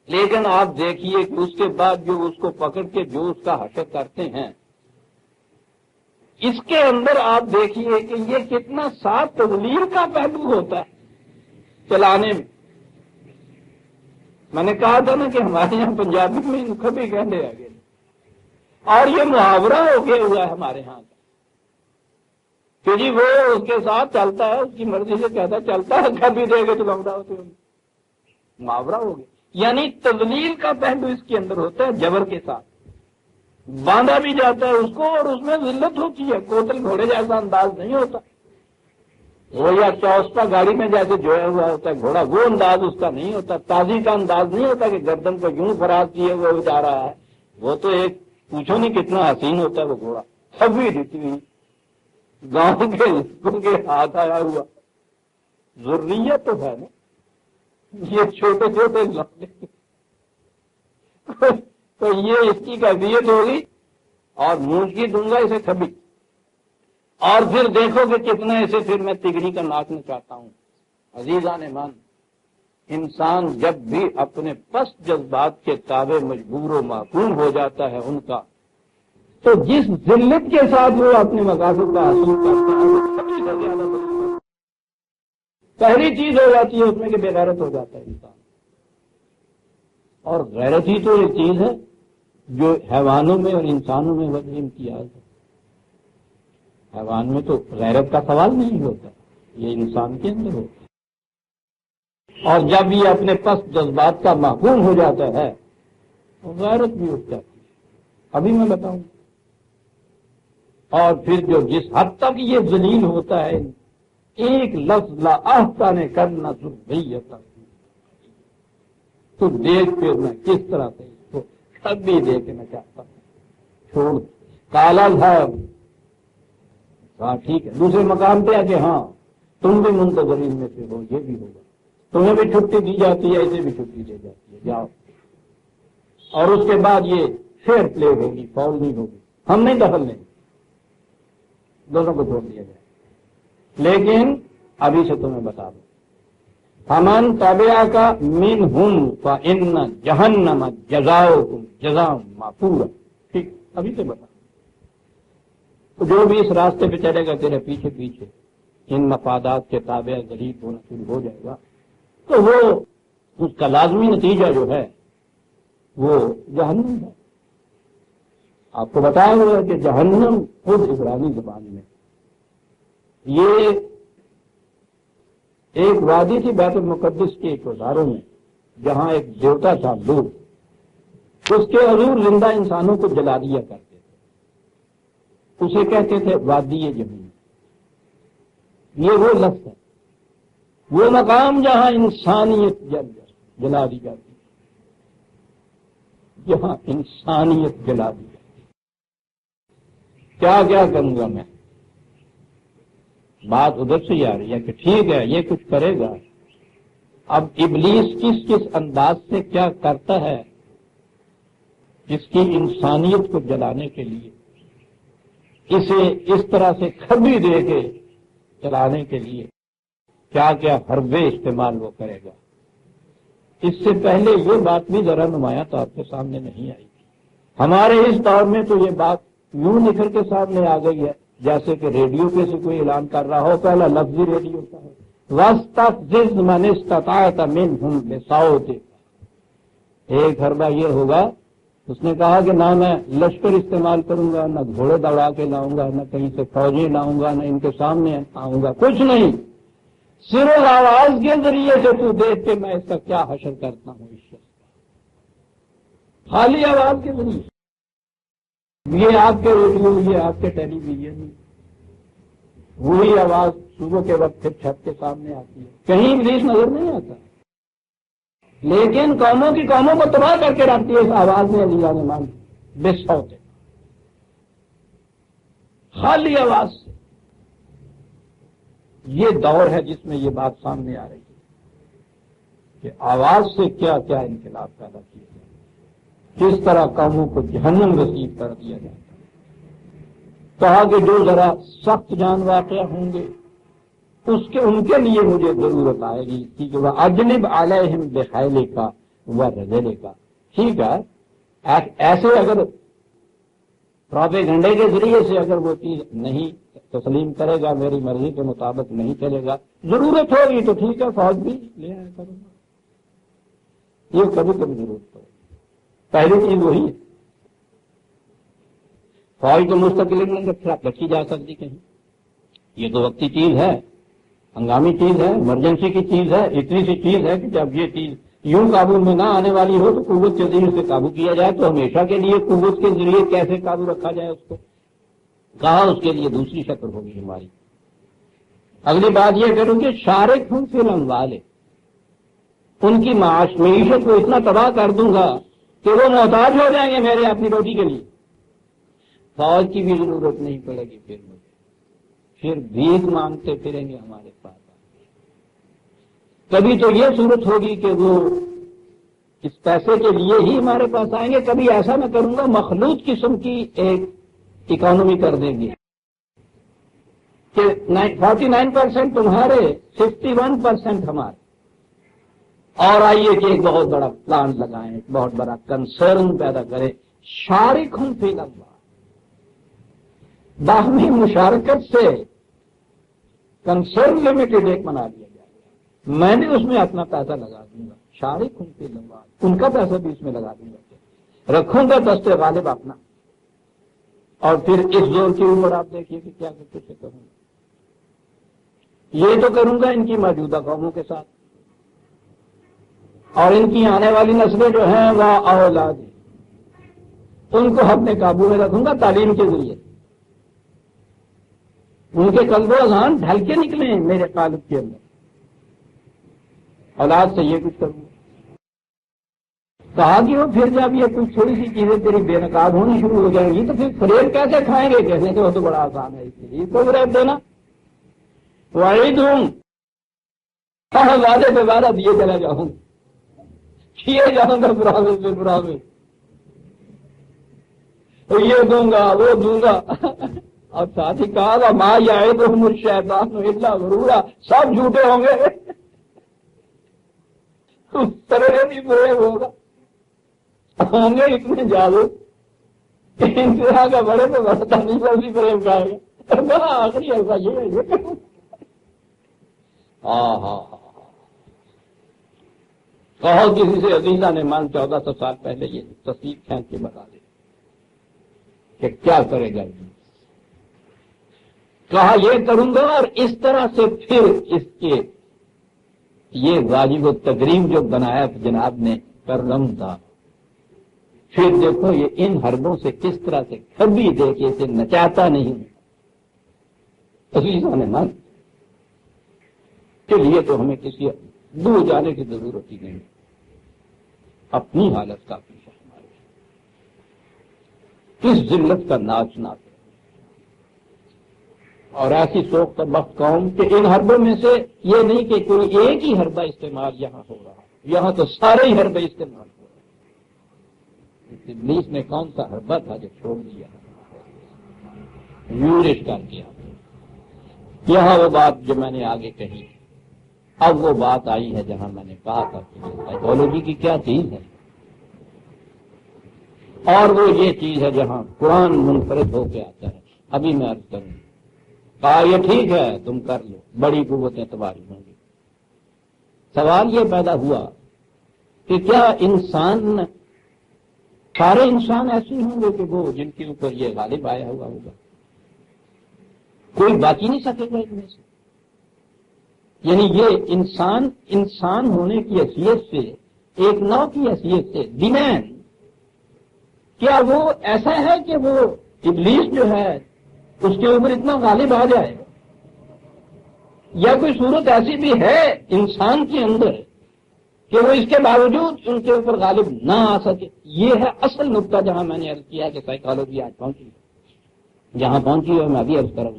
لیکن آپ دیکھیے کہ اس کے بعد جو اس کو پکڑ کے جو اس کا حشر کرتے ہیں اس کے اندر آپ دیکھیے کہ یہ کتنا صاف تذلیل کا پہلو ہوتا ہے چلانے میں. میں نے کہا تھا نا کہ ہمارے یہاں پنجابی میں کبھی کہنے آ گئے، اور یہ محاورہ ہو گیا ہوا ہے ہمارے یہاں کا کہ جی وہ اس کے ساتھ چلتا ہے، اس کی مرضی سے کہتا چلتا ہے، کبھی دے گے تو لوٹا ہوتے ہیں، محاورہ ہو گیا۔ یعنی تذلیل کا پہلو اس کے اندر ہوتا ہے، جبر کے ساتھ باندھا بھی جاتا ہے اس کو، اور اس میں ذلت ہوتی ہے، کوتل گھوڑے جیسا انداز نہیں ہوتا، وہ یا چوسپا گاڑی میں جیسے جویا ہوا ہوتا ہے گھوڑا، وہ انداز اس کا نہیں ہوتا، تازی کا انداز نہیں ہوتا کہ گردن کو یوں فراز کیے وہ جا رہا ہے، وہ تو ایک پوچھو نہیں کتنا حسین ہوتا ہے وہ گھوڑا، سبھی دیتی ہوئی گاؤں کے لوگوں کے ہاتھ آیا ہوا، ضروریت تو ہے نا، یہ چھوٹے چھوٹے لوگ تو یہ اس کی کیفیت ہوگی، اور مونج کی دوں گا اسے کبھی، اور پھر دیکھو کہ کتنے ایسے پھر میں تگڑی کا ناچنا چاہتا ہوں۔ عزیزان من، انسان جب بھی اپنے پست جذبات کے تابع مجبور و معقول ہو جاتا ہے ان کا، تو جس ذلت کے ساتھ وہ اپنے مقاصد کا حاصل کرتا ہے وہ سب سے زیادہ پہلی چیز ہو جاتی ہے اس میں کہ بے غیرت ہو جاتا ہے انسان، اور غیرت ہی تو ایک چیز ہے جو حیوانوں میں اور انسانوں میں وجہ امتیاز ہے۔ حیوان میں تو غیرت کا سوال نہیں ہوتا، یہ انسان کے اندر ہوتا ہے، اور جب یہ اپنے پست جذبات کا محکوم ہو جاتا ہے تو غیرت بھی اٹھ جاتی ہے، ابھی میں بتاؤں۔ اور پھر جو جس حد تک یہ ذلیل ہوتا ہے، ایک لفظ لا آہتانے کرنا ذریت، تو دیکھ پھر میں کس طرح سے اس کو کبھی دیکھنا چاہتا ہوں، چھوڑ کالا صاحب ہاں ٹھیک ہے، دوسرے مقام پہ آ کے ہاں تم بھی منتظرین میں سے ہو، یہ بھی ہوگا، تمہیں بھی چھٹی دی جاتی ہے، اسے بھی چھٹی دی جاتی ہے، جاؤ، اور اس کے بعد یہ فیئر پلے ہوگی، فاؤل نہیں ہوگی، ہم نہیں دخل لیں، دونوں کو چھوڑ دیا جائے۔ لیکن ابھی سے تمہیں بتا دوں، فمن تبع کا منہم فإن جہنم جزاؤکم جزاء موفورا، ٹھیک ابھی سے بتا، تو جو بھی اس راستے پہ چلے گا تیرے پیچھے پیچھے ان مفادات کے تابع غریب ہونا شروع ہو جائے گا، تو وہ اس کا لازمی نتیجہ جو ہے وہ جہنم ہے۔ آپ کو بتایا ہوا ہے کہ جہنم خود عبرانی زبان میں یہ ایک وادی تھی بیت المقدس کے گزاروں میں، جہاں ایک دیوتا تھا لوگ، اس کے حضور زندہ انسانوں کو جلا دیا کرتے تھے، اسے کہتے تھے وادی جہنم۔ یہ وہ لفظ ہے، وہ مقام جہاں انسانیت جلا دی جاتی ہے، جہاں انسانیت جلا دی جاتی ہے۔ کیا کیا کروں گا میں، بات ادھر سے ہی آ رہی ہے کہ ٹھیک ہے یہ کچھ کرے گا، اب ابلیس کس کس انداز سے کیا کرتا ہے اس کی انسانیت کو جلانے کے لیے، اسے اس طرح سے کھبی دے کے چلانے کے لیے کیا کیا حربے استعمال وہ کرے گا۔ اس سے پہلے یہ بات بھی ذرا نمایاں طور پہ سامنے نہیں آئی تھی، ہمارے اس دور میں تو یہ بات یوں نکل کے سامنے آ گئی ہے جیسے کہ ریڈیو پہ سے کوئی اعلان کر رہا ہو، پہلا لفظی ریڈیو کا ہے، وَاسْتَفْزِزْ مَنِ اسْتَطَعْتَ مِنْهُمْ بِصَوْتِكَ، ایک حربہ یہ ہوگا، اس نے کہا کہ نہ میں لشکر استعمال کروں گا، نہ گھوڑے دوڑا کے لاؤں گا، نہ کہیں سے فوجی لاؤں گا، نہ ان کے سامنے آؤں گا، کچھ نہیں، صرف آواز کے ذریعے سے تو دیکھ کے میں اس کا کیا حشر کرتا ہوں، اس شخص کا خالی آواز کے ذریعے۔ یہ آپ کے ریڈیو، یہ آپ کے ٹیلی ویژن، وہی آواز صبح کے وقت پھر چھت کے سامنے آتی ہے، کہیں ابلیس نظر نہیں آتا، لیکن قوموں کی قوموں کو تباہ کر کے رکھتی ہے اس آواز میں، عزیزان ایمان، بے صوت ہے، خالی آواز سے۔ یہ دور ہے جس میں یہ بات سامنے آ رہی ہے کہ آواز سے کیا کیا انقلاب پیدا کیا جائے، کس طرح قوموں کو جہنم رسید کر دیا جاتا ہے۔ کہا کہ جو ذرا سخت جان واقعہ ہوں گے ان کے لیے مجھے ضرورت آئے گی کہ وہ اجلب علیہم بخیل کا و رجل کا، ٹھیک ہے، ایسے اگر پروپیگنڈے کے ذریعے سے اگر وہ چیز نہیں تسلیم کرے گا، میری مرضی کے مطابق نہیں چلے گا، ضرورت ہوگی تو ٹھیک ہے فوج بھی لے آیا کروں گا، یہ کبھی کبھی ضرورت پڑے. پہلی چیز وہی ہے. فوج تو مستقل نہیں رکھی جا سکتی کہیں. یہ تو وقتی چیز ہے، ہنگامی چیز ہے، ایمرجنسی کی چیز ہے. اتنی سی چیز ہے کہ جب یہ چیز یوں قابو میں نہ آنے والی ہو تو قوت کے ذریعے سے قابو کیا جائے. تو ہمیشہ کے لیے قوت کے ذریعے کیسے قابو رکھا جائے اس کو کہا. اس کے لیے دوسری شکل ہوگی ہماری. اگلی بات یہ کروں کہ شارک ہوں فی الاموال، ان کی معیشت کو اتنا تباہ کر دوں گا کہ وہ محتاج ہو جائیں گے میرے اپنی روٹی کے لیے. فوج کی بھی ضرورت نہیں پڑے گی پھر بھیک مانگتے پھریں گے ہمارے پاس. کبھی تو یہ صورت ہوگی کہ وہ اس پیسے کے لیے ہی ہمارے پاس آئیں گے. کبھی ایسا میں کروں گا مخلوط قسم کی ایک اکانومی کر دیں گے کہ 49% تمہارے، 51% ہمارے. اور آئیے کہ ایک بہت بڑا پلان لگائیں، ایک بہت بڑا کنسرن پیدا کریں. شارک ہوں فی الاموال، باہمی مشارکت سے کنسرن لمیٹڈ ایک بنا دیا جائے. میں بھی اس میں اپنا پیسہ لگا دوں گا. شارک ہوں فی الاموال، ان کا پیسہ بھی اس میں لگا دوں گا. رکھوں گا دست غالب اپنا. اور پھر اس زور کے اوپر آپ دیکھیے کہ کیا کروں گا. یہ تو کروں گا ان کی موجودہ قوموں کے ساتھ، اور ان کی آنے والی نسلیں جو ہیں وہ اولاد ہیں، ان کو اپنے قابو میں رکھوں گا تعلیم کے ذریعے. ان کے قلب و اذہان ڈھل کے نکلے ہیں میرے قالب کے اندر. اولاد سے یہ کچھ کروں. کہا کہ وہ پھر جب یہ کچھ تھوڑی سی چیزیں تیری بے نقاب ہونی شروع ہو جائیں گی تو پھر فریب کیسے کھائیں گے. کہنے کہ وہ تو بڑا آسان ہے، اس کے لیے کوئی فریب دینا. وعید ہوں، وعدے پہ وعدہ دیے چلا جاؤں، کیے جاؤں گا برابر پھر برابر. تو یہ دوں گا وہ دوں گا. اور ساتھ ہی کہا ما یعدہم الشیطان الا غرورا، سب جھوٹے ہوں گے. اس طرح بھی فریب ہوگا. ہوں گے اتنے جادو انتہا کا بڑے تو بڑھتا نہیں پر بھی فریب کھائے گا. بڑا آخری ایسا یہ ہے. ہاں کہو کسی سے عزیزہ نے مان 1400 سال پہلے یہ تصویر کھینچ کے بتا دے کہ کیا کرے گا. کہا یہ کروں گا. اور اس طرح سے پھر اس کے یہ واجب و تقریب جو بنایا جناب نے کرم تھا. پھر دیکھو یہ ان حربوں سے کس طرح سے کبھی دیکھے اسے نچاتا نہیں. عزیزہ نے مان کے لیے تو ہمیں کسی دور جانے کی ضرورت ہی نہیں. اپنی حالت کافی ہے ہمارے. کس ذلت کا ناچ نہ کرے. اور ایسی سوچ کا بخت قوم کہ ان حربوں میں سے یہ نہیں کہ کوئی ایک ہی حربہ استعمال یہاں ہو رہا، یہاں تو سارے ہی حربے استعمال ہو رہے. ابلیس نے کون سا حربہ تھا جو چھوڑ دیا، یورش کر دیا. یہاں وہ بات جو میں نے آگے کہی. اب وہ بات آئی ہے جہاں میں نے کہا تھا کہ سائیکالوجی کی کیا چیز ہے، اور وہ یہ چیز ہے جہاں قرآن منفرد ہو کے آتا ہے. ابھی میں عرض کروں. کہا یہ ٹھیک ہے تم کر لو، بڑی قوتیں تباہی ہوں گی. سوال یہ پیدا ہوا کہ کیا انسان، سارے انسان ایسے ہوں گے کہ وہ جن کے اوپر یہ غالب آیا ہوا ہوگا، کوئی باقی نہیں سکے گا ان میں سے. یعنی یہ انسان ہونے کی حیثیت سے، ایک نو کی حیثیت سے دیمین، کیا وہ ایسا ہے کہ وہ ابلیس جو ہے اس کے اوپر اتنا غالب آ جائے، یا کوئی صورت ایسی بھی ہے انسان کے اندر کہ وہ اس کے باوجود ان کے اوپر غالب نہ آ سکے. یہ ہے اصل نقطہ جہاں میں نے عرض کیا کہ سائیکالوجی آج پہنچی ہے. جہاں پہنچی ہے میں ابھی عرض کروں.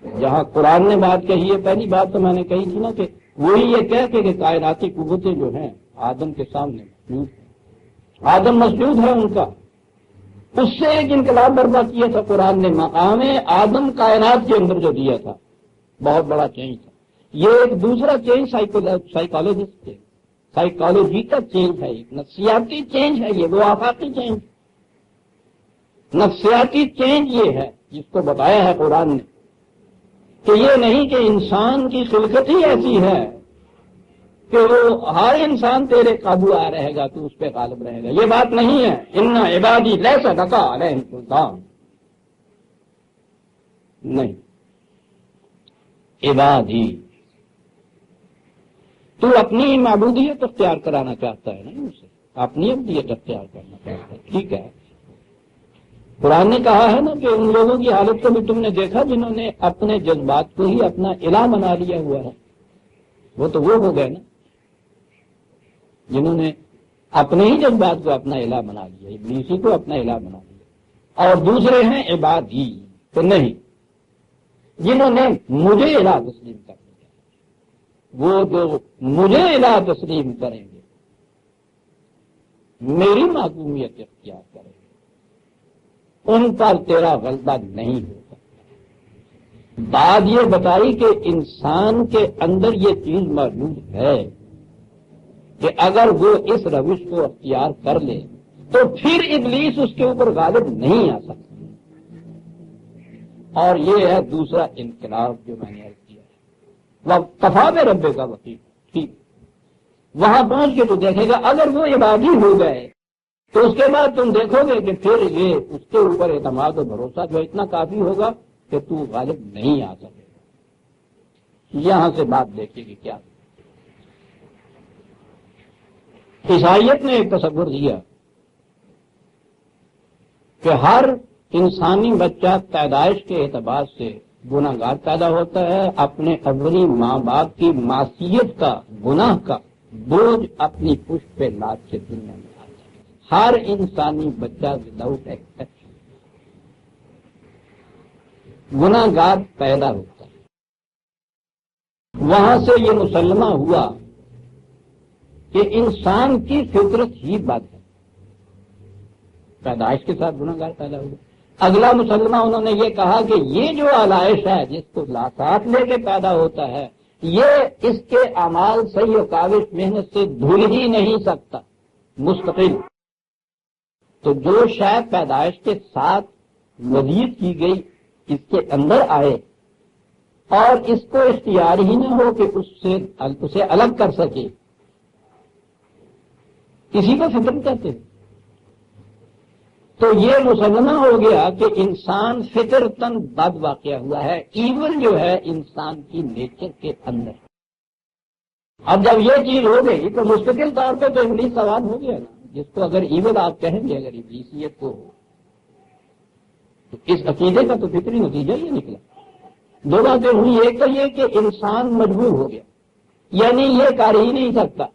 جہاں قرآن نے بات کہی ہے، پہلی بات تو میں نے کہی تھی نا کہ وہی یہ کہہ کہ کائناتی قوتیں جو ہیں آدم کے سامنے مسجود ہیں. آدم مسجود ہے ان کا. اس سے ایک انقلاب برپا کیا تھا قرآن نے. مقام آدم کائنات کے اندر جو دیا تھا بہت بڑا چینج تھا. یہ ایک دوسرا چینج سائیکالوجسٹ کے سائیکالوجی کا چینج ہے، ایک نفسیاتی چینج ہے. یہ وہ آفاقی چینج، نفسیاتی چینج یہ ہے جس کو بتایا ہے قرآن نے کہ یہ نہیں کہ انسان کی خلقت ہی ایسی ہے کہ وہ ہر انسان تیرے قابو آ رہے گا، تو اس پہ غالب رہے گا. یہ بات نہیں ہے. ان عبادی لیس لک علیہم سلطان، نہیں. عبادی تو اپنی معبودیت اختیار کرانا چاہتا ہے، نہیں اسے اپنی ابدیت اختیار کرنا چاہتا ہے. ٹھیک ہے. قرآن نے کہا ہے نا کہ ان لوگوں کی حالت کو بھی تم نے دیکھا جنہوں نے اپنے جذبات کو ہی اپنا الہ بنا لیا ہوا ہے. وہ تو وہ ہو گئے نا جنہوں نے اپنے ہی جذبات کو اپنا الہ بنا لیا، ابلیسی کو اپنا الہ بنا لیا. اور دوسرے ہیں عبادی، تو نہیں، جنہوں نے مجھے الہ تسلیم کر دیا. وہ جو مجھے الہ تسلیم کریں گے، میری معصومیت اختیار کریں گے، ان پر تیرا غلبہ نہیں ہوگا. بات یہ بتائی کہ انسان کے اندر یہ چیز موجود ہے کہ اگر وہ اس روش کو اختیار کر لے تو پھر ابلیس اس کے اوپر غالب نہیں آ سکتا. اور یہ ہے دوسرا انقلاب جو میں نے عرض کیا ہے. وہ کفا میں ربے کا وکیل. ٹھیک، وہاں پہنچ کے تو دیکھے گا اگر وہ عبادی ہو گئے تو اس کے بعد تم دیکھو گے کہ پھر یہ اس کے اوپر اعتماد و بھروسہ جو اتنا کافی ہوگا کہ تو غالب نہیں آ سکے گا. یہاں سے بات دیکھیے کہ کیا عیسائیت نے ایک تصور دیا کہ ہر انسانی بچہ پیدائش کے اعتبار سے گناہ گار پیدا ہوتا ہے، اپنے اولی ماں باپ کی معصیت کا، گناہ کا بوجھ اپنی پشت پہ لاد کے دنیا میں آتا ہے. ہر انسانی بچہ وداؤٹ ایکسپشن گناہ گار پیدا ہوتا ہے. وہاں سے یہ مسلمہ ہوا کہ انسان کی فطرت ہی بد ہے، پیدائش کے ساتھ گناہ گار پیدا ہوا. اگلا مسلمہ انہوں نے یہ کہا کہ یہ جو آلائش ہے جس کو ساتھ لے کے پیدا ہوتا ہے، یہ اس کے اعمال صحیح و کاوش محنت سے دھل ہی نہیں سکتا مستقل. تو جو شاید پیدائش کے ساتھ وزید کی گئی اس کے اندر آئے اور اس کو اختیار ہی نہ ہو کہ اسے الگ کر سکے، کسی کو فطرت کہتے ہیں. تو یہ مسلمہ ہو گیا کہ انسان فطرتاً بد واقع ہوا ہے. ایول جو ہے انسان کی نیچر کے اندر. اب جب یہ چیز ہو گئی تو مستقل طور پہ تو ابلیس سوال ہو گیا نا، جس کو اگر ایول آپ کہیں گے، اگر ابلیسیت کو، تو اس عقیدے کا تو فطری نتیجہ یہ نکلا. دو باتیں ہوئی. ایک تو یہ کہ انسان مجبور ہو گیا، یعنی یہ کر ہی نہیں سکتا،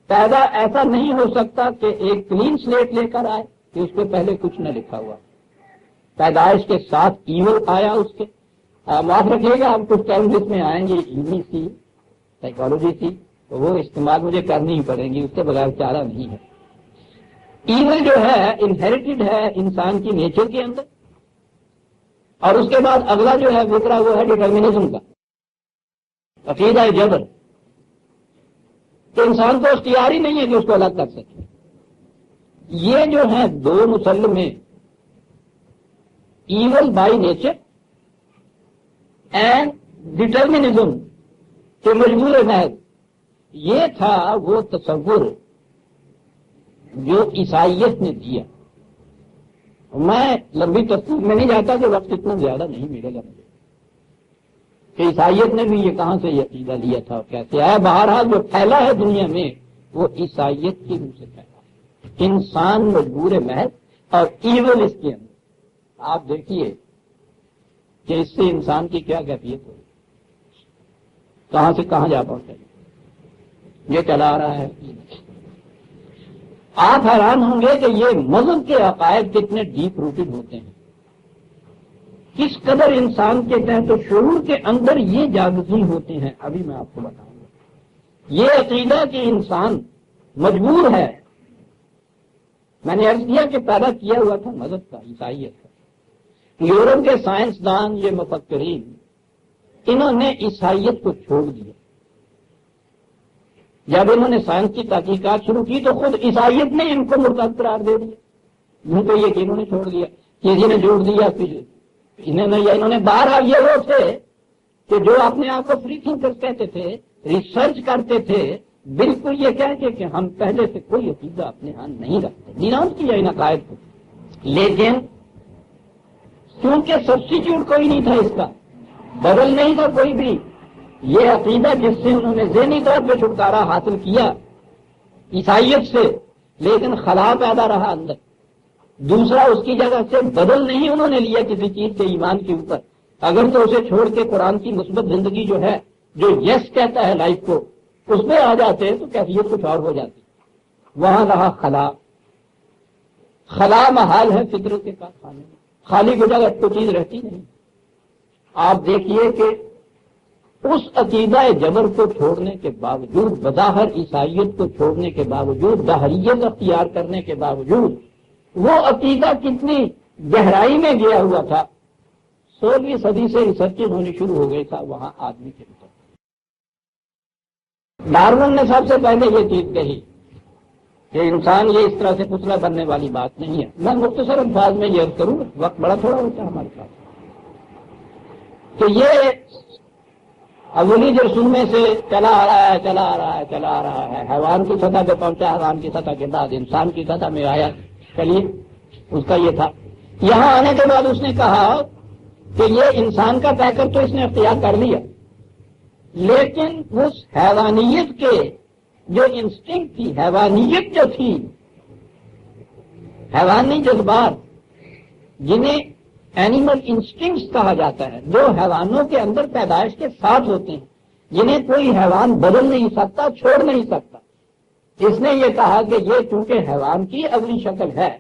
پیدا ایسا نہیں ہو سکتا کہ ایک کلین سلیٹ لے کر آئے کہ اس پہ پہلے کچھ نہ لکھا ہوا. پیدائش کے ساتھ ایول آیا اس کے. معاف رکھیے گا، ہم کچھ ٹائم جس میں آئیں گے انگلش کی، سائیکالوجی کی، تو وہ استعمال مجھے کرنی ہی پڑیں گی، اس کے بغیر چارہ نہیں ہے. ایول جو ہے انہیریٹڈ ہے انسان کی نیچر کے اندر. اور اس کے بعد اگلا جو ہے دوسرا وہ ہے ڈٹرمنزم کا عقیدہ جبر، کہ انسان کو اختیار ہی نہیں ہے کہ اس کو الگ کر سکے. یہ جو ہیں دو مسلمے، evil by nature and determinism کے مجبور محض، یہ تھا وہ تصور جو عیسائیت نے دیا. میں لمبی تفصیل میں نہیں جاتا کہ وقت اتنا زیادہ نہیں ملے گا مجھے کہ عیسائیت نے بھی یہ کہاں سے یہ عقیدہ لیا تھا اور کیسے آیا. بہرحال جو پھیلا ہے دنیا میں وہ عیسائیت کی روح سے پھیلا ہے. انسان مجبور محض اور ایول اس کے اندر. آپ دیکھیے کہ اس سے انسان کی کیا کیفیت ہوگی، کہاں سے کہاں جا پہنچے. یہ چلا آ رہا ہے. آپ حیران ہوں گے کہ یہ مذہب کے عقائد کتنے ڈیپ روٹڈ ہوتے ہیں، کس قدر انسان کے تحت و شعور کے اندر یہ جاگزی ہوتے ہیں. ابھی میں آپ کو بتاؤں گا. یہ عقیدہ کہ انسان مجبور ہے، میں نے عرض کیا کہ پیدا کیا ہوا تھا مذہب کا، عیسائیت کا. یورپ کے سائنسدان، یہ مفکرین، انہوں نے عیسائیت کو چھوڑ دیا. جب انہوں نے سائنس کی تحقیقات شروع کی تو خود عیسائیت نے ان کو مرتد قرار دے دیا. یوں تو یہ کہ انہوں نے چھوڑ دیا، کسی نے جوڑ دیا، پھر انہوں نے باہر یہ وہ تھے کہ جو اپنے آپ کو فری تھنکر کہتے تھے ریسرچ کرتے تھے بالکل یہ کہہ کے کہ ہم پہلے سے کوئی عقیدہ اپنے ہاں نہیں رکھتے، ڈیناؤنس کیا ان عقائد کو، لیکن کیونکہ سبسٹیچیوٹ کوئی نہیں تھا، اس کا بدل نہیں تھا کوئی بھی، یہ عقیدہ جس سے انہوں نے ذہنی طور پہ چھٹکارا حاصل کیا عیسائیت سے، لیکن خلا پیدا رہا اندر، دوسرا اس کی جگہ سے بدل نہیں انہوں نے لیا کسی چیز کے ایمان کے اوپر، اگر تو اسے چھوڑ کے قرآن کی مثبت زندگی جو ہے، جو یس کہتا ہے لائف کو، اس میں آ جاتے تو کیفیت کچھ اور ہو جاتی، وہاں رہا خلا، خلا محال ہے فطرت کے کارخانے میں، خالی کی جگہ کوئی چیز رہتی نہیں۔ آپ دیکھیے کہ اس عقیدہ جبر کو چھوڑنے کے باوجود، بظاہر عیسائیت کو چھوڑنے کے باوجود، دہریت اختیار کرنے کے باوجود، وہ عقیدہ کتنی گہرائی میں گیا ہوا تھا، 16ویں صدی سے ریسرچ ہونی شروع ہو گئی تھا وہاں آدمی کے اوپر۔ ڈارون نے سب سے پہلے یہ چیز کہی کہ انسان یہ اس طرح سے پتلا بننے والی بات نہیں ہے۔ میں مختصر الفاظ میں یہ عرض کروں، وقت بڑا تھوڑا ہوتا ہے ہمارے پاس، کہ یہ اولی جرسوم میں سے چلا آ رہا ہے، چلا آ رہا ہے، چلا آ رہا ہے، حیوان کی سطح پہ پہنچا، حیوان کی سطح کے بعد انسان کی سطح میں آیا، چلیے اس کا یہ تھا۔ یہاں آنے کے بعد اس نے کہا کہ یہ انسان کا پیکر تو اس نے اختیار کر لیا، لیکن اس حیوانیت کے جو انسٹنکٹ تھی، حیوانیت جو تھی، حیوانی جذبات جنہیں اینیمل انسٹنکٹس کہا جاتا ہے، جو حیوانوں کے اندر پیدائش کے ساتھ ہوتے ہیں، جنہیں کوئی حیوان بدل نہیں سکتا، چھوڑ نہیں سکتا، اس نے یہ کہا کہ یہ چونکہ حیوان کی اگلی شکل ہے،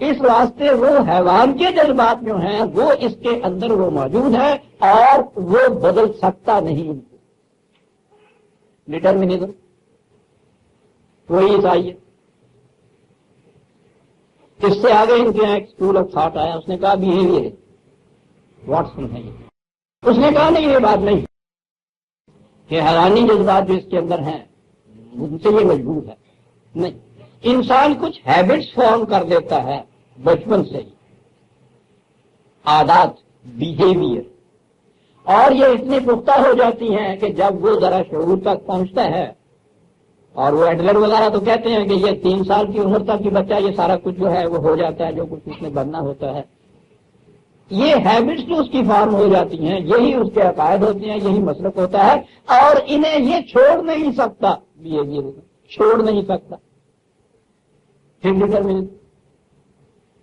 اس واسطے وہ حیوان کے جذبات جو ہیں وہ اس کے اندر وہ موجود ہے اور وہ بدل سکتا نہیں۔ ڈٹرمنزم وہی عیسائیت۔ اس سے آگے ان کے یہاں ایک اسکول آف تھاٹ آیا، اس نے کہا بیہیویئر واٹسن ہے یہ، اس نے کہا نہیں یہ بات نہیں کہ حیوانی جذبات جو اس کے اندر ہیں ان سے یہ مجبور ہے، نہیں، انسان کچھ ہیبٹس فارم کر دیتا ہے بچپن سے ہی، عادات، بیہیویئر، اور یہ اتنی پختہ ہو جاتی ہیں کہ جب وہ ذرا شعور تک پہنچتا ہے، اور وہ ایڈلر وغیرہ تو کہتے ہیں کہ یہ 3 سال کی عمر تک کی بچہ یہ سارا کچھ جو ہے وہ ہو جاتا ہے جو کچھ اس میں بننا ہوتا ہے، یہ ہیبٹس جو اس کی فارم ہو جاتی ہیں، یہی اس کے عقائد ہوتے ہیں، یہی مسلک ہوتا ہے، اور انہیں یہ چھوڑ نہیں سکتا، بیہیویئر چھوڑ نہیں سکتا،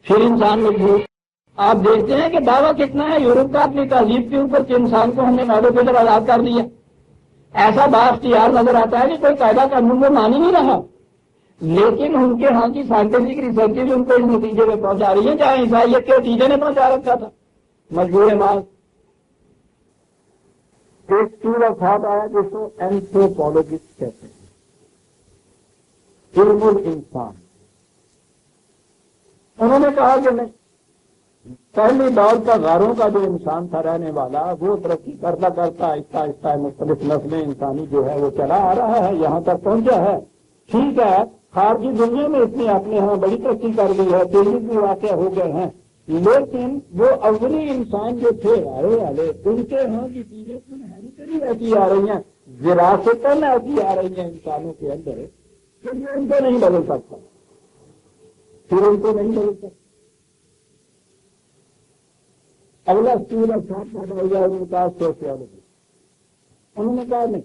پھر انسان مجبور۔ آپ دیکھتے ہیں کہ دعویٰ کتنا ہے یورپ کا اپنی تہذیب کے اوپر کہ انسان کو ہم نے مادے کے اندر آزاد کر دیا، ایسا بااختیار نظر آتا ہے کہ کوئی قاعدہ قانون وہ مان ہی نہیں رہا، لیکن ان کے ہاں کی سائنٹیفک ریسرچ ان کو اس نتیجے میں پہنچا رہی ہیں جہاں عیسائیت کے نتیجے نے پہنچا رکھا تھا، مجبور ماض۔ ایک اسکول آف تھاٹ آیا جس کو اینتھروپولوجسٹ کہتے ہیں، علم الانسان۔ انہوں نے کہا کہ نہیں، پہلی دور کا غاروں کا جو انسان تھا رہنے والا، وہ ترقی کرتا کرتا آہستہ آہستہ مختلف نسلیں انسانی جو ہے وہ چلا آ رہا ہے، یہاں تک پہنچا ہے، ٹھیک ہے، خارجی دنیا میں اس نے اپنے ہاں بڑی ترقی کر لی ہے، تیزی بھی واقع ہو گئے ہیں، لیکن وہ اولی انسان جو تھے آئے والے، ان کے ہاں کی چیزیں انہیریٹری ایسی آ رہی ہیں، وراثتاً ایسی آ رہی ہیں انسانوں کے اندر کہ یہ ان کو نہیں بدل سکتا، پھر ان کو نہیں بدل سکتا۔ اگلا اسکول آف تھاٹ پیدا ہوا ان کا سوشیولوجی۔ انہوں نے کہا نہیں،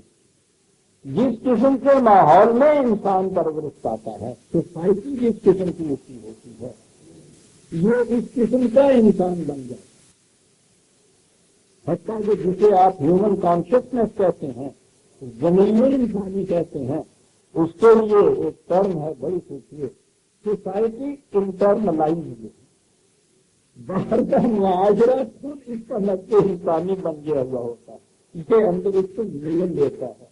جس قسم کے ماحول میں انسان پرورش پاتا ہے، سوسائٹی جس قسم کی اس کی ہوتی ہے، یہ اس قسم کا انسان بن جائے، حتیٰ کہ جسے آپ ہیومن کانشیسنیس کہتے ہیں، زمینی انسانی کہتے ہیں، اس کے لیے ایک ٹرم ہے بڑی خوبصورت، سوسائٹی انٹرنلائز، باہر کا معاشرہ خود اس کا نقطۂ انسانی بن گیا ہوا ہوتا ہے، اس کے اندر اس کو ملن دیتا ہے،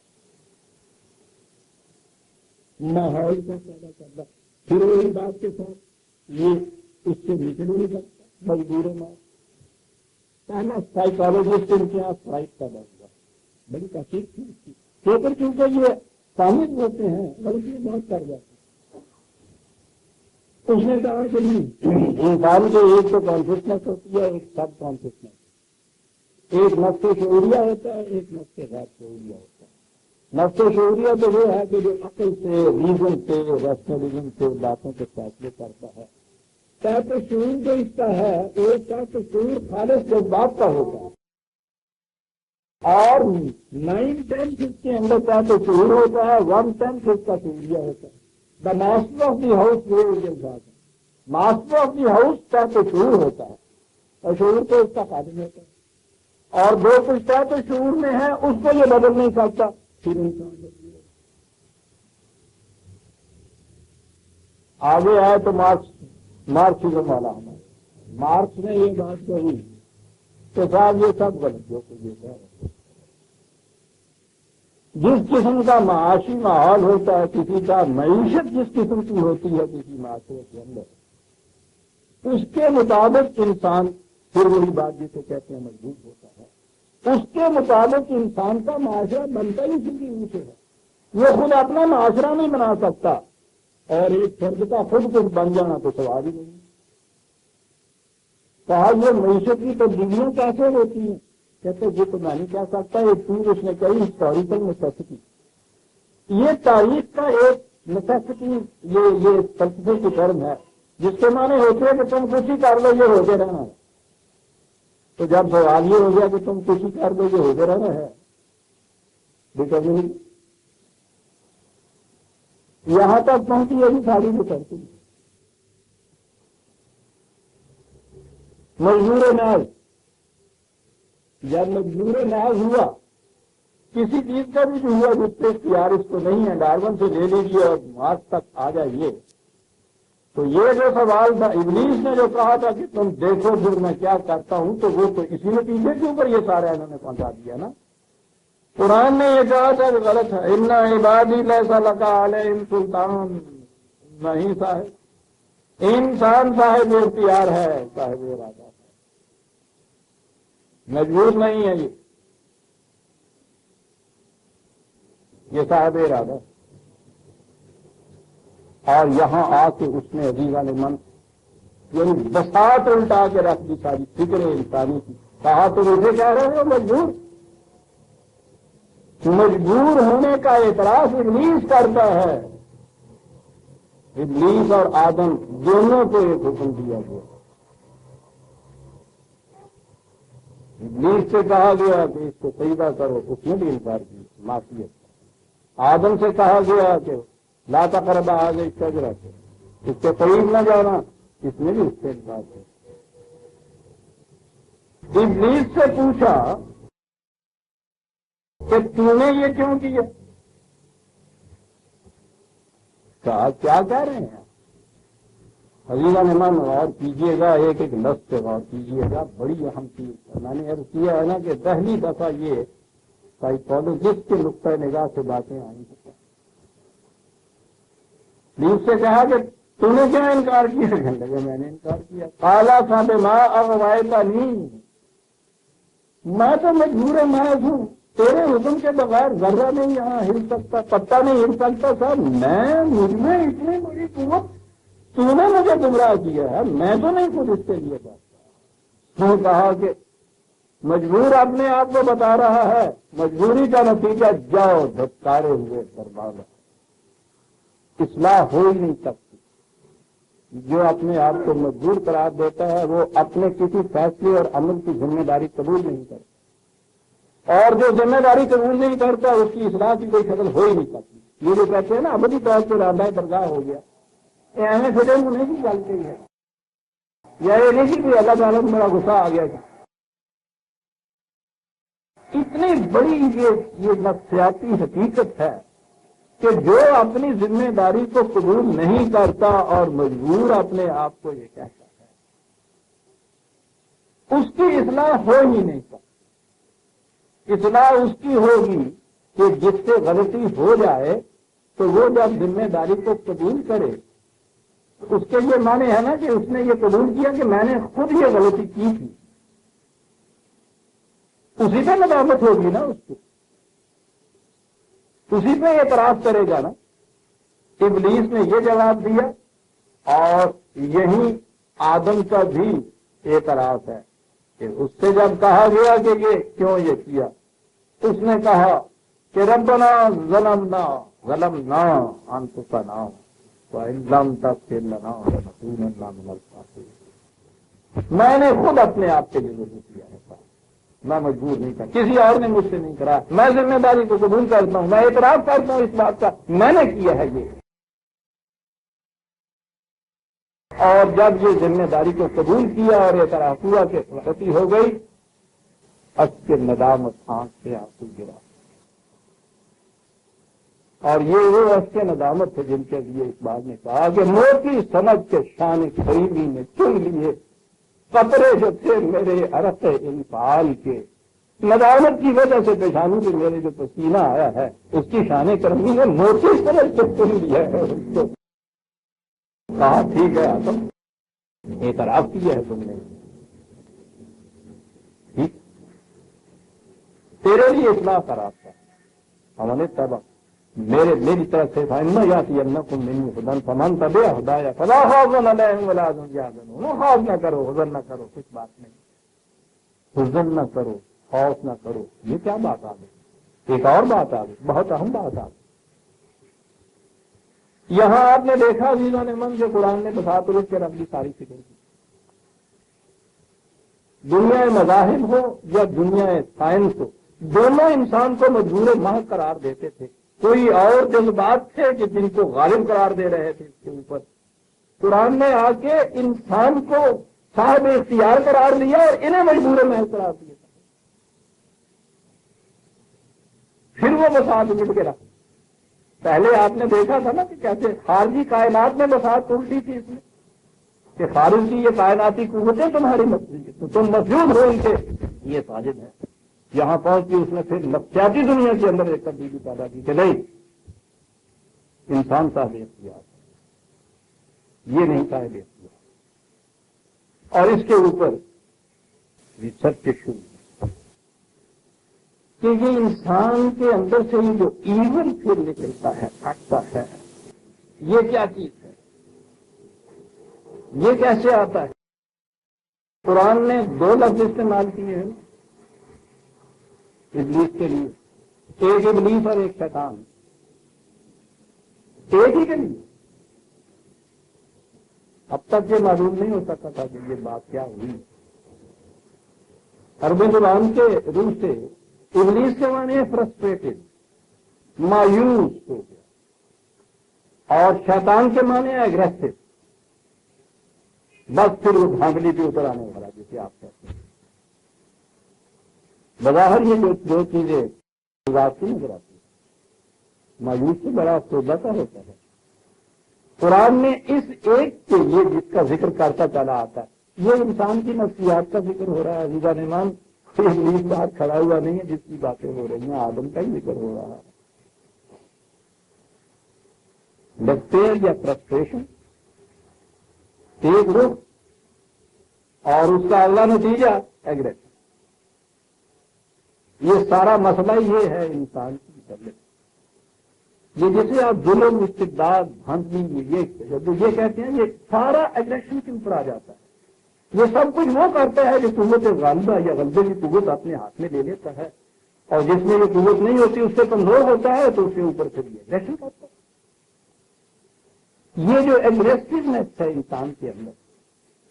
ماحول کا پیدا کرتا، پھر وہی بات کے ساتھ یہ اس سے نکل نہیں سکتا، مجبور ہے۔ پہلا سائیکالوجسٹ ان کے یہاں فرائڈ پیدا ہوا، بڑی تحقیق تھی اس کی، پیپر کیونکہ یہ شامل ہوتے ہیں بلکہ بہت کر جاتے ہیں۔ اس نے کہا کہ نہیں، انسان کے ایک تو کانشیسنیس ہوتی ہے، ایک سب کانشیسنیس، ایک نفس شعوریہ ہوتا ہے، ایک نفس غیر شعوریہ ہوتا ہے۔ نفس شعوریہ تو وہ ہے کہ جو عقل سے، ریزن سے، ریشنلزم سے باتوں کے فیصلے کرتا ہے. تحت شعور جو اس کا ہے ایک تحت شعور خالص جذبات کا ہوتا ہے، اور 9/10 اس کے اندر تحت شعور ہوتا ہے، 1/10 اس کا شعوریہ ہوتا ہے. The master of the house وہ جذبات ہے. ماسٹر آف دی ہاؤس تحت شعور ہوتا ہے اور شعور تو اس کا خادم ہوتا ہے. اور جو کچھ تحت شعور میں ہے اس کو یہ بدل نہیں سکتا. پھر انسان آگے آئے تو مارکسزم والا ہمارا مارکس نے یہ بات کہی کہ صاحب یہ سب غلط جو کچھ یہ کہہ رہے. جس قسم کا معاشی ماحول ہوتا ہے، کسی کا معیشت جس قسم کی ہوتی ہے کسی معاشرے کے اندر، اس کے مطابق انسان پھر وہی بات جسے کہتے ہیں مضبوط ہوتا ہے. اس کے مطابق انسان کا معاشرہ بنتا ہی اسی سے ہے. یہ خود اپنا معاشرہ نہیں بنا سکتا، اور ایک فرد کا خود کچھ بن جانا تو سوال ہی نہیں. کہا یہ معیشت کی تبدیلیاں کیسے ہوتی ہیں؟ کہتے یہ تو میں نہیں کہہ سکتا. ایک چیز اس نے کہی ہسٹوریکل نیسیسٹی. یہ تاریخ کا ایک نیسیسٹی، یہ فلسفے کی ٹرم ہے جس کے معنی ہوتے ہیں کہ تم کچھ ہی کر لو یہ ہوتے رہنا ہے. تو جب سوال یہ ہو گیا کہ تم کچھ ہی کر دو یہ ہوتے رہنا ہے، بیکاز یہاں تک پہنچی ہے ساری بھی کرتی. مجبور ناز، جب مجبور ناز ہوا کسی چیز کا بھی جو ہوا جس پہ اختیار اس کو نہیں ہے، ڈارون سے لے لیجیے اور مارکس تک آ جائیے، تو یہ جو سوال تھا ابلیس نے جو کہا تھا کہ تم دیکھو پھر میں کیا کرتا ہوں، تو وہ تو اسی نتیجے کے اوپر یہ سارا انہوں نے پہنچا دیا نا. قرآن نے یہ کہا تھا کہ غلط ہے، ان عبادی لیس لک علیہم سلطان. نہیں صاحب، انسان صاحب اختیار ہے، صاحب ارادہ ہے، مجبور نہیں ہے. یہ صاحب ارادہ. اور یہاں آ کے اس نے عزیزان من یعنی بساط الٹا کے رکھ دی ساری فکر انسانی کی. کہا تو مجھے کہہ رہے ہو مجبور. مجبور ہونے کا اعتراف ابلیس کرتا ہے. ابلیس اور آدم دونوں کو ایک حکم دیا گیا. ابلیس سے کہا گیا کہ اس کو سجدہ کرو، اس نے بھی انکار کی معصیت. آدم سے کہا گیا کہ لا تقربا هذه الشجرة، اس کے قریب نہ جانا، اس نے بھی اس سے انکار کیا. ابلیس سے پوچھا کہ تو نے یہ کیوں کیا؟ کہا کیا کہہ رہے ہیں عزیزان من؟ غور کیجیے گا، ایک ایک لفظ سے غور کیجیے گا، بڑی اہم چیز ہے. میں نے عرض کیا ہے نا کہ پہلی دفعہ یہ سائیکالوجسٹ کے نقطۂ نگاہ سے باتیں آئی ہیں. ابلیس سے کہا کہ تم نے کیا انکار کیا؟ کہنے لگے میں نے انکار کیا. کالا صاحب ماں اغویتنی، میں تو مجبور محض ہوں، تیرے حکم کے بغیر ذرہ نہیں یہاں ہل سکتا، پتہ نہیں ہل سکتا. صاحب مجھ میں اتنی بڑی قوت، تو نے مجھے گمراہ کیا ہے، میں تو نہیں خود اس کے لیے کرتا. تو کہا کہ مجبور اپنے آپ کو بتا رہا ہے، مجبوری کا نتیجہ جاؤ دھتکارے ہوئے برباد. اصلاح ہو ہی نہیں سکتی. جو اپنے آپ کو مجبور قرار دیتا ہے وہ اپنے کسی فیصلے اور عمل کی ذمہ داری قبول نہیں کرتا، اور جو ذمہ داری قبول نہیں کرتا اس کی اصلاح کی کوئی شکل ہو ہی نہیں سکتی. یہ جو کہتے ہیں نا ابدی طور پہ ارادہ درگاہ ہو گیا، یہ اہم فٹے نہیں کی گل کہی ہے، یا یہ نہیں کہ اللہ تعالیٰ کو بڑا غصہ آ گیا. اتنی بڑی یہ نفسیاتی حقیقت ہے کہ جو اپنی ذمہ داری کو قبول نہیں کرتا اور مجبور اپنے آپ کو یہ کہتا ہے، اس کی اصلاح ہو ہی نہیں سکتی. اصلاح اس کی ہوگی کہ جس سے غلطی ہو جائے تو وہ جب ذمہ داری کو قبول کرے، اس کے یہ معنی ہے نا کہ اس نے یہ قبول کیا کہ میں نے خود یہ غلطی کی تھی. اسی پہ ندامت ہوگی نا اس کو، اسی پہ اعتراض کرے گا نا. ابلیس نے یہ جواب دیا، اور یہی آدم کا بھی اعتراض ہے کہ اس سے جب کہا گیا کہ یہ کیوں یہ کیا، اس نے کہا کہ ربنا ظلمنا انفسنا وان لم تغفر لنا لنكونن من الخاسرین. میں نے خود اپنے آپ کے لیے ظلم کیا ہے، میں مجبور نہیں تھا، کسی اور نے مجھ سے نہیں کرا. میں ذمہ داری کو قبول کرتا ہوں، میں اعتراف کرتا ہوں اس بات کا، میں نے کیا ہے یہ. اور جب یہ ذمہ داری کو قبول کیا اور اعتراف ہوا کہ غلطی ہو گئی، اس کے ندامت آنکھ سے آنسو گرا. اور یہ وہ اس کے ندامت تھے جن کے لیے اس بات نے کہا کہ موتی سمجھ کے شان کریمی نے چن لیے قطرے جو تھے میرے عرق انفعال کے. ندامت کی وجہ سے پیشانی سے میرے جو پسینہ آیا ہے اس کی شان کرمی نے موتی سمجھ کے چن لیا ہے. اس کو کہا ٹھیک ہے آدم، اعتراف کیا ہے تم نے، ٹھیک تیرے لیے اصلاح کا راستہ ہم نے تب میری طرف سے فائنہ یاتی انکم منی ہدن فمن تبع ہدایا فلا خوف علیہم ولا هم یحزنون. خوف نہ کرو، حزن نہ کرو، کچھ بات نہیں، حزن نہ کرو، خوف نہ کرو. یہ کیا بات آ گئی؟ ایک اور بات آ گئی، بہت اہم بات آ گئی. یہاں آپ نے دیکھا عزیزوں نے من سے قرآن نے بسات روز کے رب کی ساری فکر کی. دنیا مذاہب ہو یا دنیا سائنس ہو، دونوں انسان کو مجبور محض قرار دیتے تھے. کوئی اور جذبات تھے کہ جن کو غالب قرار دے رہے تھے اس کے اوپر. قرآن نے آ کے انسان کو صاحب اختیار قرار لیا اور انہیں مجبور محض قرار دیا. پھر وہ بساط مٹ گیا. پہلے آپ نے دیکھا تھا نا کہ کیسے خارجی کائنات میں بساط الٹی تھی اس میں کہ خارج کی یہ کائناتی قوتیں تمہاری مسجد، تو تم مسجود ہو ان کے، یہ ساجد ہے. یہاں پہنچ کے اس نے پھر نفسیاتی دنیا کے اندر ایک تبدیلی پیدا کی کہ نہیں، انسان صاحب اختیار، یہ نہیں صاحب اختیار. اور اس کے اوپر ریسرچ کے شروع کہ یہ انسان کے اندر سے ہی جو ایون پھر نکلتا ہے، آتا ہے، یہ کیا چیز ہے، یہ کیسے آتا ہے. قرآن نے 2 لفظ استعمال کیے ہیں ابلیس کے لیے، ایک ابلیس اور ایک شیطان، ایک ہی کے لیے. اب تک یہ معلوم نہیں ہو سکتا تھا کہ یہ بات کیا ہوئی. عربی زبان کے روح سے ابلیس کے معنی فرسٹریٹڈ، مایوس ہو گیا، اور شیطان کے معنی اگریسو، بس پھر وہ دھاندلی کے اوپر آنے والا جسے آپ کہتے ہیں. بظاہر یہ جو چیزیں بات کی نظر آتی ہے، مایوس سے بڑا افسردہ کا ہوتا ہے. قرآن نے اس ایک کے لیے جس کا ذکر کرتا چلا آتا ہے، یہ انسان کی نفسیات کا ذکر ہو رہا ہے. عزیزان ایمان، ابلیس بات کھڑا ہوا نہیں ہے جس کی باتیں ہو رہی ہیں، آدم کا ہی ذکر ہو رہا ہے. ڈسپیئر یا فرسٹریشن، ایک روح، اور اس کا اگلا نتیجہ ایگریشن. یہ سارا مسئلہ یہ ہے انسان کی طبیعت. یہ جسے آپ ظلم، استبداد، بھنسنی، یہ کہتے ہیں، یہ سارا ایگریشن کے اوپر آ جاتا ہے. یہ سب کچھ وہ کرتا ہے جو قوت غالبہ یا غلبے کی قوت اپنے ہاتھ میں لے لیتا ہے، اور جس میں یہ قوت نہیں ہوتی اس سے کمزور ہوتا ہے تو اس کے اوپر پھر یہ ایگریشن کرتا ہے. یہ جو ایگریسونیس ہے انسان کے اندر،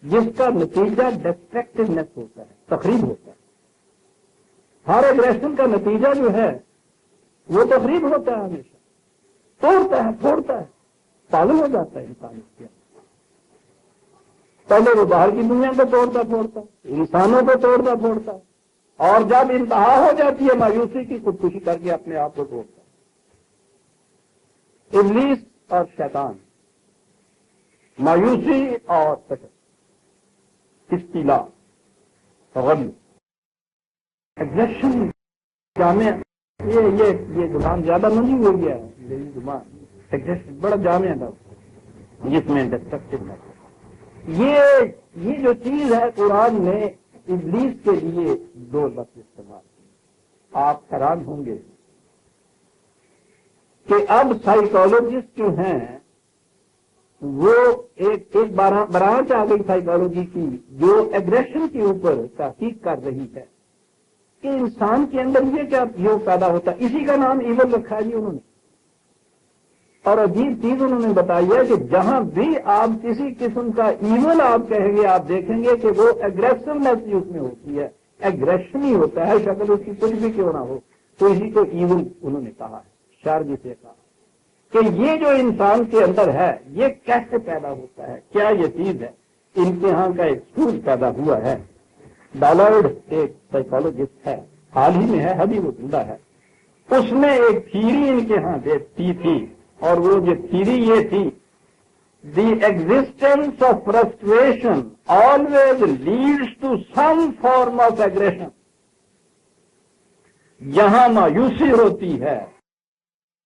جس کا نتیجہ ڈسٹرکٹیونیس ہوتا ہے، تخریب ہوتا ہے. ہر ایگریشن کا نتیجہ جو ہے وہ تخریب ہوتا ہے، ہمیشہ توڑتا ہے، پھوڑتا ہے، پاگل ہو جاتا ہے انسان اس کے اندر. پہلے وہ باہر کی دنیا کو توڑتا پھوڑتا، انسانوں کو توڑتا پھوڑتا، اور جب انتہا ہو جاتی ہے مایوسی کی، خودکشی کر کے اپنے آپ کو توڑتا. ابلیس اور شیطان، مایوسی اور استیلا، غم، ایگریشن، جامع. یہ زبان زیادہ منجی ہو گیا ہے، میری زبان ایگریشن بڑا جامع تھا جس میں ڈسٹرکٹیونیس. یہ جو چیز ہے قرآن نے ابلیس کے لیے 2 لفظ استعمال کیے. آپ حیران ہوں گے کہ اب سائیکالوجسٹ جو ہیں وہ ایک برانچ آ گئی سائیکالوجی کی جو ایگریشن کے اوپر تحقیق کر رہی ہے. کہ انسان کے اندر یہ کیا یوں پیدا ہوتا ہے، اسی کا نام ایول رکھا ہے جی انہوں نے. اور عجیب چیز انہوں نے بتائی ہے کہ جہاں بھی آپ کسی قسم کا ایول آپ کہیں گے، آپ دیکھیں گے کہ وہ ایگریسونیس اس میں ہوتی ہے، ایگریشن ہی ہوتا ہے، شکل اس کی کچھ بھی کیوں نہ ہو. تو اسی کو ایول انہوں نے کہا ہے، شر جسے کہا کہ یہ جو انسان کے اندر ہے یہ کیسے پیدا ہوتا ہے، کیا یہ چیز ہے. ان کے ہاں کا ایک اسکول پیدا ہوا ہے، ڈالرڈ ایک سائیکالوجسٹ ہے، حال ہی میں ہے، ابھی وہ زندہ ہے. اس نے ایک تھیری ان کے ہاں دی تھی، اور وہ جو تھیری یہ تھی، the existence of frustration always leads to some form of aggression. جہاں مایوسی ہوتی ہے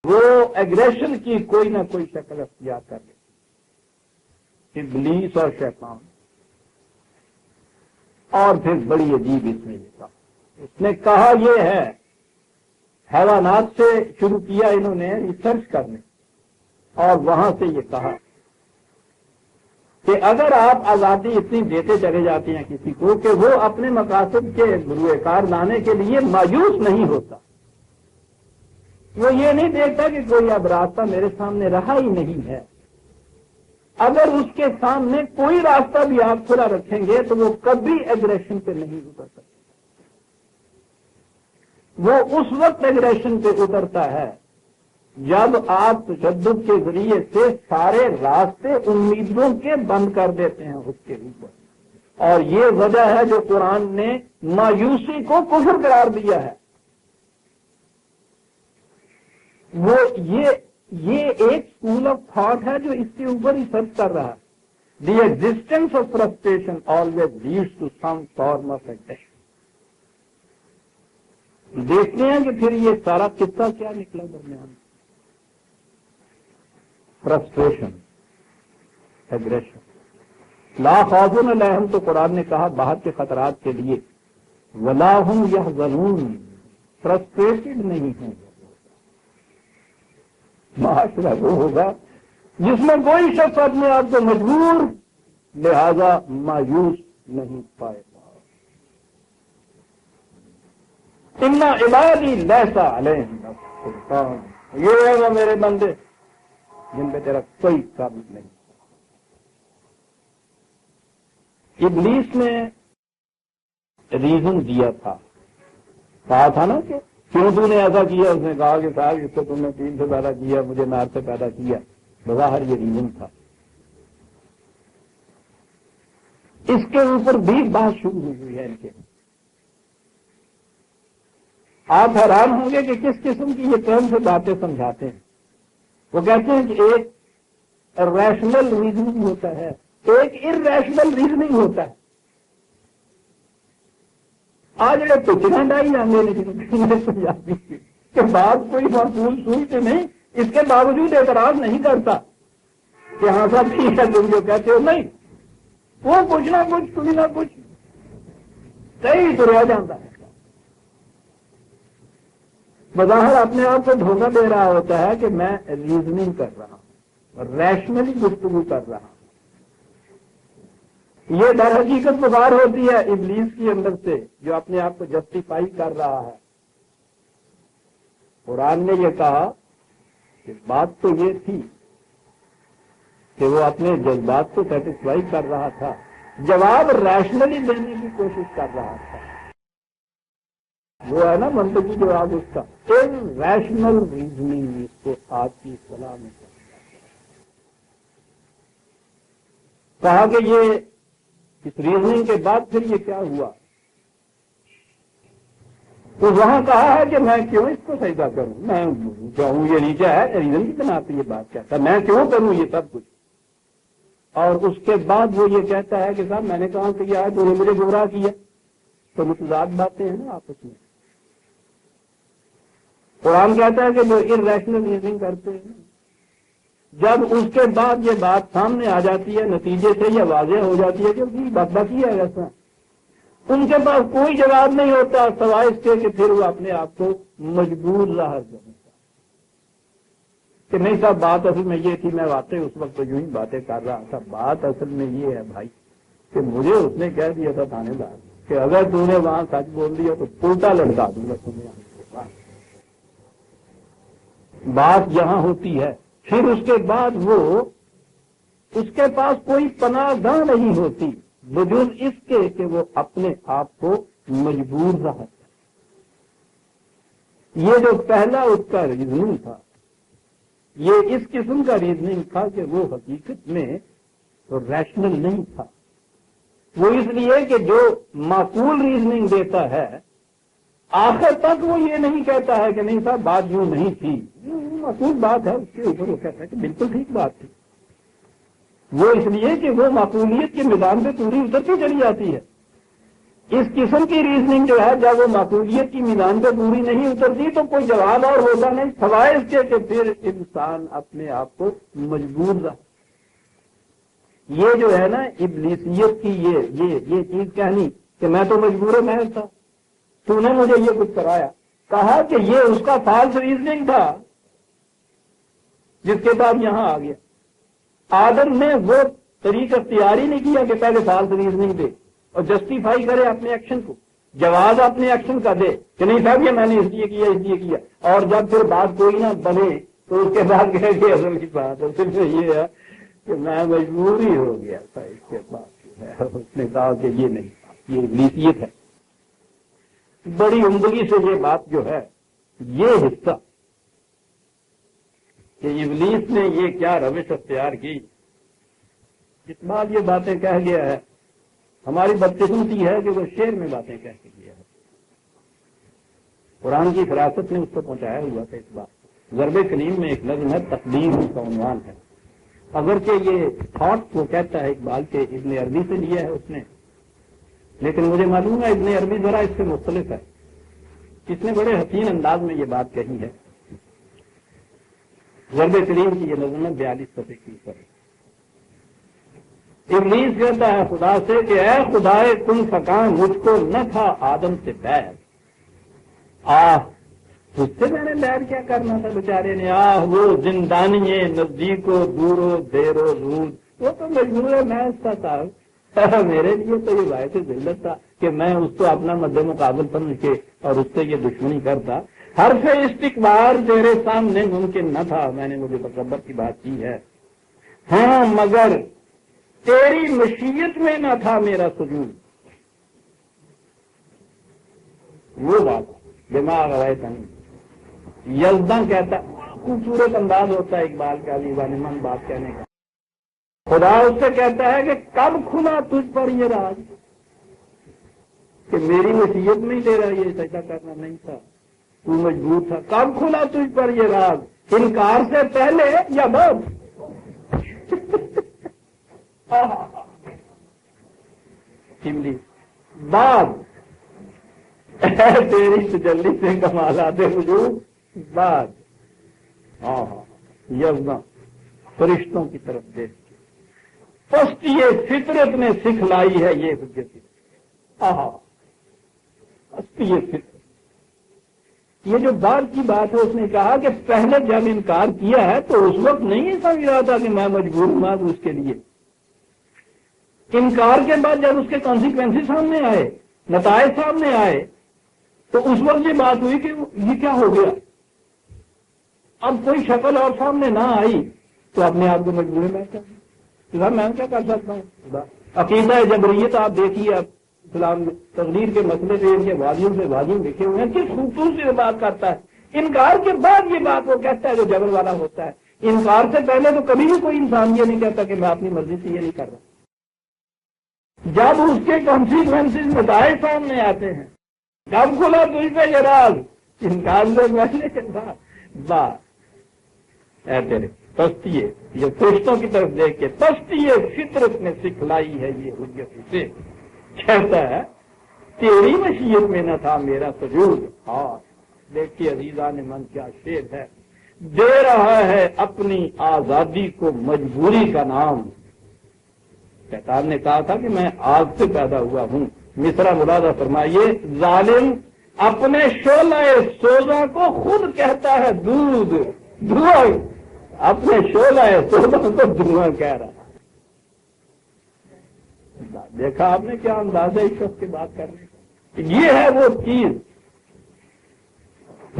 وہ ایگریشن کی کوئی نہ کوئی شکل اختیار کر لے. ابلیس اور شیطان. اور پھر بڑی عجیب اس نے کہا، اس نے کہا یہ ہے، حیوانات سے شروع کیا انہوں نے ریسرچ کرنے، اور وہاں سے یہ کہا کہ اگر آپ آزادی اتنی دیتے چلے جاتے ہیں کسی کو کہ وہ اپنے مقاصد کے بروئے کار لانے کے لیے مایوس نہیں ہوتا، وہ یہ نہیں دیکھتا کہ کوئی اب راستہ میرے سامنے رہا ہی نہیں ہے. اگر اس کے سامنے کوئی راستہ بھی آپ کھلا رکھیں گے تو وہ کبھی ایگریشن پہ نہیں اتر سکتا. وہ اس وقت ایگریشن پہ اترتا ہے جب آپ تشدد کے ذریعے سے سارے راستے امیدوں کے بند کر دیتے ہیں اس کے اوپر. اور یہ وجہ ہے جو قرآن نے مایوسی کو کفر قرار دیا ہے. وہ یہ ایک اسکول آف تھاٹ ہے جو اس کے اوپر ریسرچ کر رہا ہے. The existence of frustration always leads to some form of aggression. دیکھتے ہیں کہ پھر یہ سارا قصہ کیا نکلا درمیان. Frustration, aggression. لا خوف علیہم تو قرآن نے کہا باہر کے خطرات کے لیے، ولا ہم یحزنون، فرسٹریٹڈ نہیں ہوں. معاشرہ وہ ہوگا جس میں کوئی شخص اپنے آپ کو مجبور لہذا مایوس نہیں پائے گا. ان عبادی لیس علیہم سلطان، یہ ہے وہ میرے بندے جن پہ تیرا کوئی قابل نہیں. ابلیس نے ریزن دیا تھا، کہا تھا نا کہ کیوں تو نے ایسا کیا. اس نے کہا کہ صاحب اس کو تم نے تین سے پیدا کیا، مجھے نار سے پیدا کیا. بظاہر یہ ریزن تھا. اس کے اوپر بھی بات شروع ہوئی ہے ان کے. آپ حیران ہوں گے کہ کس قسم کی یہ کون سے باتیں سمجھاتے ہیں. وہ کہتے ہیں کہ ایک ریشنل ریزننگ ہوتا ہے، ایک ارریشنل ریزننگ ہوتا ہے. آج یہ پچھنا ڈائی جانے لگی کہ بات کوئی معقول سوچتے نہیں، اس کے باوجود اعتراض نہیں کرتا کہ ہاں صاحب ٹھیک ہے تم جو کہتے ہو. نہیں، وہ کچھ نہ کچھ صحیح تو رہ جاتا ہے. بظاہر اپنے آپ کو دھوکہ دے رہا ہوتا ہے کہ میں ریزننگ کر رہا ہوں، ریشنلی گفتگو کر رہا ہوں. یہ در حقیقت بخار ہوتی ہے ابلیس کی اندر سے جو اپنے آپ کو جسٹیفائی کر رہا ہے. قرآن نے یہ کہا کہ بات تو یہ تھی کہ وہ اپنے جذبات کو سیٹسفائی کر رہا تھا، جواب ریشنلی دینے کی کوشش کر رہا تھا. وہ ہے نا منطقی جواب اس کا. ریشنل ریزننگ اس کو آج کی اصطلاح میں کہا کہ یہ اس ریزننگ کے بعد پھر یہ کیا ہوا. تو وہاں کہا ہے کہ میں کیوں اس کو سجدہ کروں، میں چاہوں یہ نیچے ہے ریزن کی بنا پہ یہ بات کہتا ہے، میں کیوں کروں یہ سب کچھ. اور اس کے بعد وہ یہ کہتا ہے کہ صاحب میں نے کہا کہ یہ تو نے مجھے گمراہ کیا. تو متضاد باتیں ہیں نا آپس میں. قرآن کہتا ہے کہ جو ارریشنل ریزننگ کرتے ہیں، جب اس کے بعد یہ بات سامنے آ جاتی ہے نتیجے سے یہ واضح ہو جاتی ہے کہ بدبختی ہے ایسا، ان کے پاس کوئی جواب نہیں ہوتا سوائے اس کے کہ پھر وہ اپنے آپ کو مجبور ظاہر کرنے کا کہ نہیں صاحب بات اصل میں یہ تھی، میں واقعی اس وقت تو یوں ہی باتیں کر رہا تھا. بات اصل میں یہ ہے بھائی کہ مجھے اس نے کہہ دیا تھا تھانے دار، کہ اگر تو نے وہاں سچ بول دیا تو الٹا لٹکا دوں گا تمہیں. بات یہاں ہوتی ہے. پھر اس کے بعد وہ اس کے پاس کوئی پناہ گاہ نہیں ہوتی بجز اس کے کہ وہ اپنے آپ کو مجبور رہا. یہ جو پہلا اس کا ریزننگ تھا یہ اس قسم کا ریزننگ تھا کہ وہ حقیقت میں ریشنل نہیں تھا. وہ اس لیے کہ جو معقول ریزننگ دیتا ہے آخر تک وہ یہ نہیں کہتا ہے کہ نہیں صاحب بات یوں نہیں تھی، معقول بات ہے، اس کے اوپر وہ کہتا ہے کہ بالکل ٹھیک بات تھی. وہ اس لیے کہ وہ معقولیت کے میدان پہ پوری اترتی چلی جاتی ہے. اس قسم کی ریزننگ جو ہے جب وہ معقولیت کی میدان پہ پوری نہیں اترتی تو کوئی جواب اور ہوتا نہیں سوائے اس کے کہ پھر انسان اپنے آپ کو مجبور رہا. یہ جو ہے نا ابلیسیت کی یہ چیز کہنی کہ میں تو مجبور محض تھا، تو نے مجھے یہ کچھ کرایا، کہا کہ یہ اس کا فالس ریزننگ تھا جس کے بعد یہاں آ گیا. آدم نے وہ طریقہ اختیار ہی نہیں کیا کہ پہلے فالس ریزننگ دے اور جسٹیفائی کرے اپنے ایکشن کو، جواز اپنے ایکشن کا دے کہ نہیں صاحب یہ میں نے اس لیے کیا، اور جب پھر بات کوئی نہ بنے تو اس کے بعد کہہ کہ اصل کی بات اصل میں یہ ہے کہ میں مجبور ہی ہو گیا تھا. اس کے بعد اس نے کہا کہ یہ نہیں، یہ ابلیسیت ہے. بڑی عمدگی سے یہ بات جو ہے یہ حصہ کہ ابلیس نے یہ کیا روش اختیار کی، اس بعد یہ باتیں کہہ گیا ہے. ہماری بدقسمتی ہے کہ وہ شعر میں باتیں کہہ کے گیا ہے. قرآن کی فراست نے اس کو پہنچایا ہوا تھا اس بات. ضرب کلیم میں ایک نظم ہے تقدیر اس کا عنوان ہے. اگرچہ یہ تھاٹ وہ کہتا ہے اقبال کے ابن عربی سے لیا ہے اس نے، لیکن مجھے معلوم ہے ابن عربی ذرا اس سے مختلف ہے. اس نے بڑے حسین انداز میں یہ بات کہی ہے. ضرب کلیم کی یہ نظم ہے 42 صفحے کی پر. ابلیس کہتا ہے خدا سے کہ اے خدائے کن فکان مجھ کو نہ تھا آدم سے بیر، تجھ سے میں نے بیر کیا کرنا تھا بیچارے نے. وہ زندانی نزدیک و دور و دیر و رود، وہ تو مجبور ہے میں اس کا تھا. میرے لیے تو یہ باعث ذلت تھا کہ میں اس کو اپنا مد مقابل سمجھ کے اور اس سے یہ دشمنی کرتا. حرف استکبار تیرے سامنے ممکن نہ تھا، میں نے مجھے تکبر کی بات کی ہے. ہاں مگر تیری مشیت میں نہ تھا میرا سجود. وہ بات دماغ آئے تھا. یزداں کہتا خوبصورت انداز ہوتا ہے اقبال کا دیوانے من بات کہنے کا. خدا اس سے کہتا ہے کہ کب کھلا تجھ پر یہ راز کہ میری مشیت میں ہی تیرا یہ سجدہ کرنا نہیں تھا، تو مجبور تھا. کب کھلا تجھ پر یہ راز، انکار سے پہلے یا بعد؟ بعد تیری تجلی سے کمالات وجود بعد. یزداں فرشتوں کی طرف دیکھ کے پستی فطرت نے سکھلائی ہے یہ حجت. پستی فطرت یہ جو بعد کی بات ہے اس نے کہا کہ پہلے جب انکار کیا ہے تو اس وقت نہیں سمجھ رہا تھا کہ میں مجبور ہوں اس کے لیے. انکار کے بعد جب اس کے کانسیکوینس سامنے آئے، نتائج سامنے آئے، تو اس وقت یہ بات ہوئی کہ یہ کیا ہو گیا. اب کوئی شکل اور سامنے نہ آئی تو اپنے آپ کو مجبور میں کیا کر سکتا ہوں. عقیدہ جبریت آپ دیکھیے، اب اسلام تقدیر کے مسئلے پہ ان کے وادیوں سے وادیوں لکھے ہوئے ہیں، کس خوبصورتی سے بات کرتا ہے. انکار کے بعد یہ بات وہ کہتا ہے جو جبر والا ہوتا ہے. انکار سے پہلے تو کبھی بھی کوئی انسان یہ نہیں کہتا کہ میں اپنی مرضی سے یہ نہیں کر رہا. جب اس کے کانسیکوینس نتائج سامنے آتے ہیں، کب کھلا تجھ پہ یہ راز، انکار سے پہلے کے بعد. اے تیرے پستی یہ فرشتوں کی طرف دیکھ کے پستی فطرت نے سکھلائی ہے یہ حجت سے. کہتا ہے تیری مشیت میں نہ تھا میرا سجود. دیکھیے عزیزان من کیا شعر ہے. دے رہا ہے اپنی آزادی کو مجبوری کا نام. شیطان نے کہا تھا کہ میں آگ سے پیدا ہوا ہوں. مصرع ملازہ فرمائیے، ظالم اپنے شعلہ سوزاں کو خود کہتا ہے دودھ، دھواں اپنے شعلہ سوزاں کو دھواں کہہ رہا ہے. دیکھا آپ نے کیا انداز ہے اس شخص کی بات کرنے کا؟ یہ ہے وہ چیز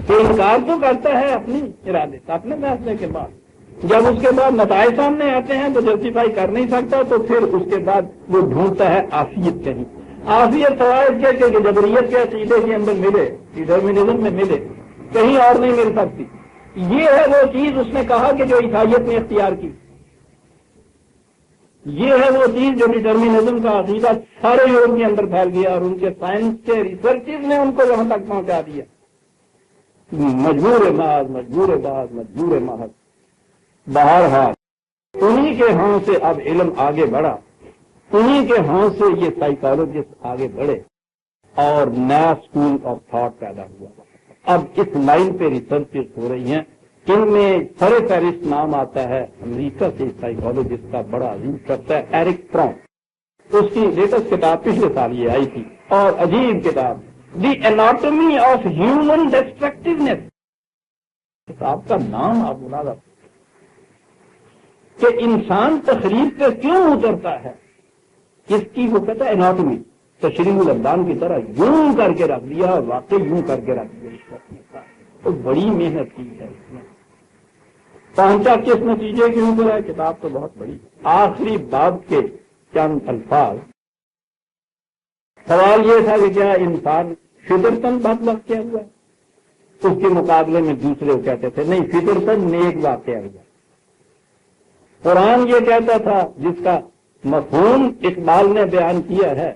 کہ انکار تو کرتا ہے اپنی ارادے سے، اپنے فیصلے کے بعد، جب اس کے بعد نتائج سامنے آتے ہیں تو جسٹیفائی کر نہیں سکتا، تو پھر اس کے بعد وہ ڈھونڈتا ہے عافیت کہیں۔ عافیت فوائد کیا کہ جبریت کے عقیدے کے اندر ملے، ڈٹرمنزم میں ملے، کہیں اور نہیں مل سکتی۔ یہ ہے وہ چیز اس نے کہا کہ جو عیسائیت نے اختیار کی، یہ ہے وہ چیز جو ڈٹرمنزم کا عقیدہ سارے یورپ کے اندر پھیل گیا، اور ان کے سائنس کے ریسرچز نے ان کو یہاں تک پہنچا دیا۔ مجبور محض، مجبور باز، مجبور محض، بہرحال انہی کے ہاں سے اب علم آگے بڑھا، انہی کے ہاں سے یہ سائیکالوجسٹ آگے بڑھے اور نیا اسکول آف تھاٹ پیدا ہوا۔ اب اس لائن پہ ریسرچز ہو رہی ہیں، ان میں سر فہرست نام آتا ہے امریکہ سے سائیکالوجسٹ کا بڑا عظیم شخص ہے ایرک فرام۔ اس کی لیٹسٹ کتاب پچھلے سال یہ آئی تھی، اور عجیب کتاب، دی اناٹمی آف ہیومن ڈسٹرکٹیونیس۔ کتاب کا نام آپ بلا کہ انسان تخریب پہ کیوں اترتا ہے، اس کی وہ کہتا ہے اناٹمی، تشریح الابدان کی طرح یوں کر کے رکھ دیا، واقعی یوں کر کے رکھ دیا۔ تو بڑی محنت کی ہے اس نے، پہنچا کس نتیجے کے اوپر ہے؟ کتاب تو بہت بڑی۔ آخری باب کے چند الفاظ، سوال یہ تھا کہ کیا انسان فطرتاً بدبخت کیا ہوا ہے؟ اس کے مقابلے میں دوسرے کہتے تھے نہیں، فطرتاً نیک واقعہ ہوا۔ قرآن یہ کہتا تھا، جس کا مفہوم اقبال نے بیان کیا ہے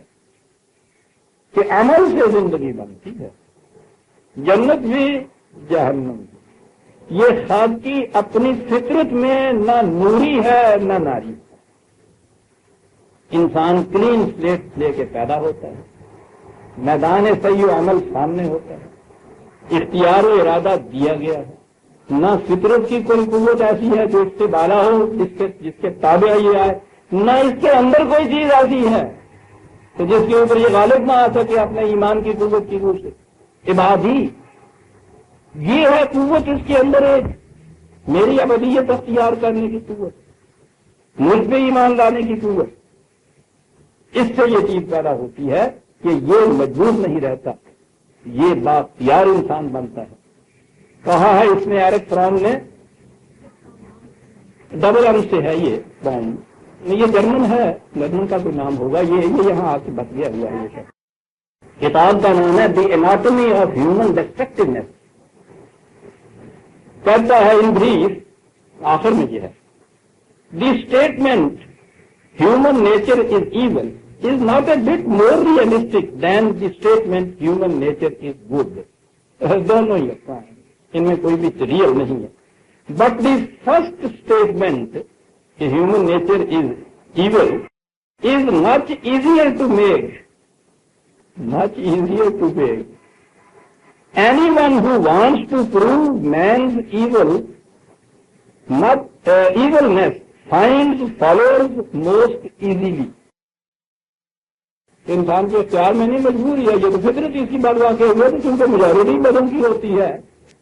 کہ عمل سے زندگی بنتی ہے، جنت بھی جہنم بھی۔ یہ خاکی اپنی فطرت میں نہ نوری ہے نہ ناری۔ انسان کلین سلیٹ لے کے پیدا ہوتا ہے، میدان صحیح و عمل سامنے ہوتا ہے، اختیار و ارادہ دیا گیا ہے، نہ فطرت کی کوئی قوت ایسی ہے جو اس سے بالا ہو، جس کے تابع یہ آئے، نہ اس کے اندر کوئی چیز ایسی ہے تو جس کے اوپر یہ غالب نہ آ سکے اپنے ایمان کی قوت کی روح سے۔ عبادی یہ ہے قوت اس کے اندر، ایک میری ابدیت اختیار کرنے کی قوت، مجھ پہ ایمان لانے کی قوت۔ اس سے یہ چیز پیدا ہوتی ہے کہ یہ مجبور نہیں رہتا، یہ بااختیار انسان بنتا ہے۔ کہا ہے اس نے ایرک فرام نے، ڈبل ایم سے ہے یہ فارم، یہ جرمن ہے، جرمن کا کوئی نام ہوگا، یہ یہاں آ کے بچ گیا ہوا ہے۔ یہ شخص کتاب کا نام ہے the anatomy of human destructiveness. کہتا ہے ان بریف، آخر میں یہ ہے، the statement human nature is evil is not a bit more realistic than the statement human nature is good. دونوں ہی ان میں کوئی بھی ریئل نہیں ہے۔ بٹ دی فرسٹ اسٹیٹمنٹ کہ human nature is evil is much easier to make, much easier to make. Anyone who wants to prove man's evilness finds followers most easily۔ انسان کے اختیار میں نہیں مجبوری ہے، یہ تو فطرت اس کی بات واقع ہوئی ہے، کیونکہ میجورٹی بدن کی ہوتی ہے۔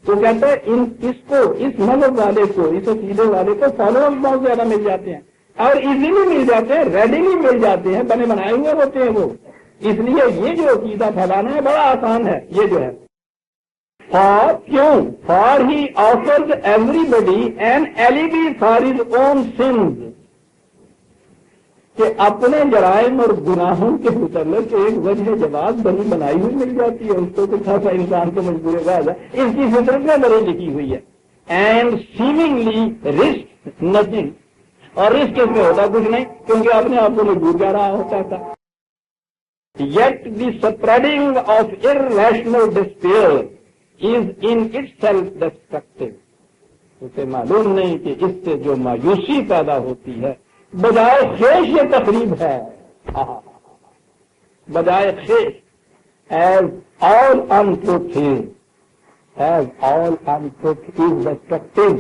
تو کہتا ہے اس مذہب والے کو، اس عقیدے والے کو فالوورز بہت زیادہ مل جاتے ہیں، اور ایزیلی مل جاتے ہیں، ریڈیلی مل جاتے ہیں، بنے بنائے ہوئے ہوتے ہیں وہ۔ اس لیے یہ جو عقیدہ پھیلانا ہے بڑا آسان ہے، یہ جو ہے for he offers everybody an alibi for his own sins, کہ اپنے جرائم اور گناہوں کے متعلق ایک وجہ جواب بنی بنائی ہوئی مل جاتی ہے اس کو، کہ تھوڑا سا انسان کو مجبور ہے، اس کی فطرت میں بڑی لکھی ہوئی ہے۔ اینڈ سیمنگلی رسک نتھنگ، اور رسک اس میں ہوتا کچھ نہیں، کیونکہ اپنے آپ کو مجبور کر رہا ہوتا تھا۔ Yet the spreading of irrational despair is in itself destructive۔ اسے معلوم نہیں کہ اس سے جو مایوسی پیدا ہوتی ہے بجائے خیش یہ تقریب ہے، بجائے خیش۔ as all untruth is destructive،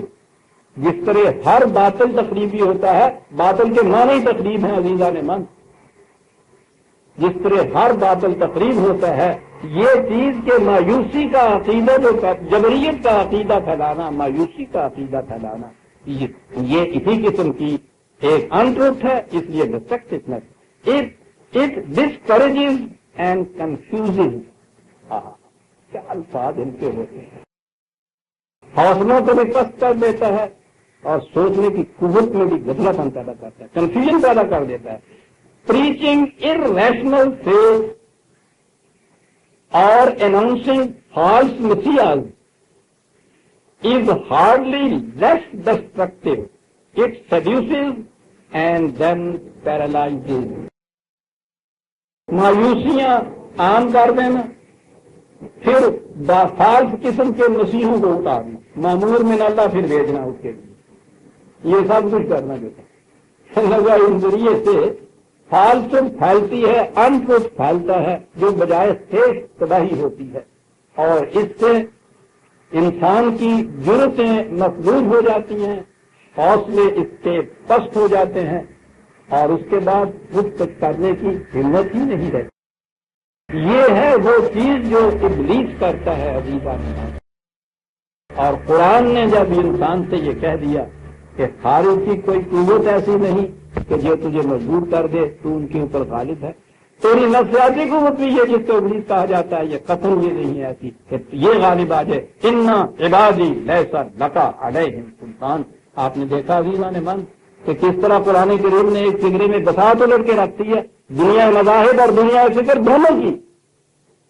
جس طرح ہر باطل تقریبی ہوتا ہے، باطل کے معنی تقریب ہیں عزیزان من، جس طرح ہر باطل تقریب ہوتا ہے، یہ چیز کہ مایوسی کا عقیدہ، جو جبریت کا عقیدہ پھیلانا، مایوسی کا عقیدہ پھیلانا، یہ اسی قسم کی ایک انٹروتھ ہے، اس لیے destructiveness. It discourages and confuses. کیا الفاظ ان کے ہوتے ہیں. حوصلوں کو بھی پست کر دیتا ہے اور سوچنے کی قوت میں بھی غفلت پیدا کرتا ہے, کنفیوژن پیدا کر دیتا ہے. preaching irrational faith or announcing false messiahs is hardly less destructive. It seduces and then paralyzes. مایوسیاں عام کر دینا, پھر فالس قسم کے مسیحوں کو اتارنا, معمور من اللہ پھر بھیجنا اس کے لیے, یہ سب کچھ کرنا دیتا. ان ذریعے سے فالسن پھیلتی ہے, انٹروٹ پھیلتا ہے, جو بجائے صحیح تباہی ہوتی ہے, اور اس سے انسان کی جرتیں مفلوج ہو جاتی ہیں, حوصلے اس کے پست ہو جاتے ہیں, اور اس کے بعد خود کرنے کی ہمت ہی نہیں رہتی. یہ ہے وہ چیز جو ابلیس کرتا ہے عزیزان. اور قرآن نے جب انسان سے یہ کہہ دیا کہ خارج کی کوئی قوت ایسی نہیں کہ جو تجھے مجبور کر دے, تو ان کے اوپر غالب ہے. تیری نفسیاتی قوت بھی یہ جس کو ابلیس کہا جاتا ہے, یہ قتل یہ نہیں ہے ایسی کہ یہ غالب آ جائے. انا عبادی لیس لک علیہم سلطان. آپ نے دیکھا عزیزان من کہ کس طرح قرآن کریم نے ایک فکرے میں بسا تو لڑ کے رکھتی ہے, دنیا مذاہب اور دنیا فکر دونوں کی.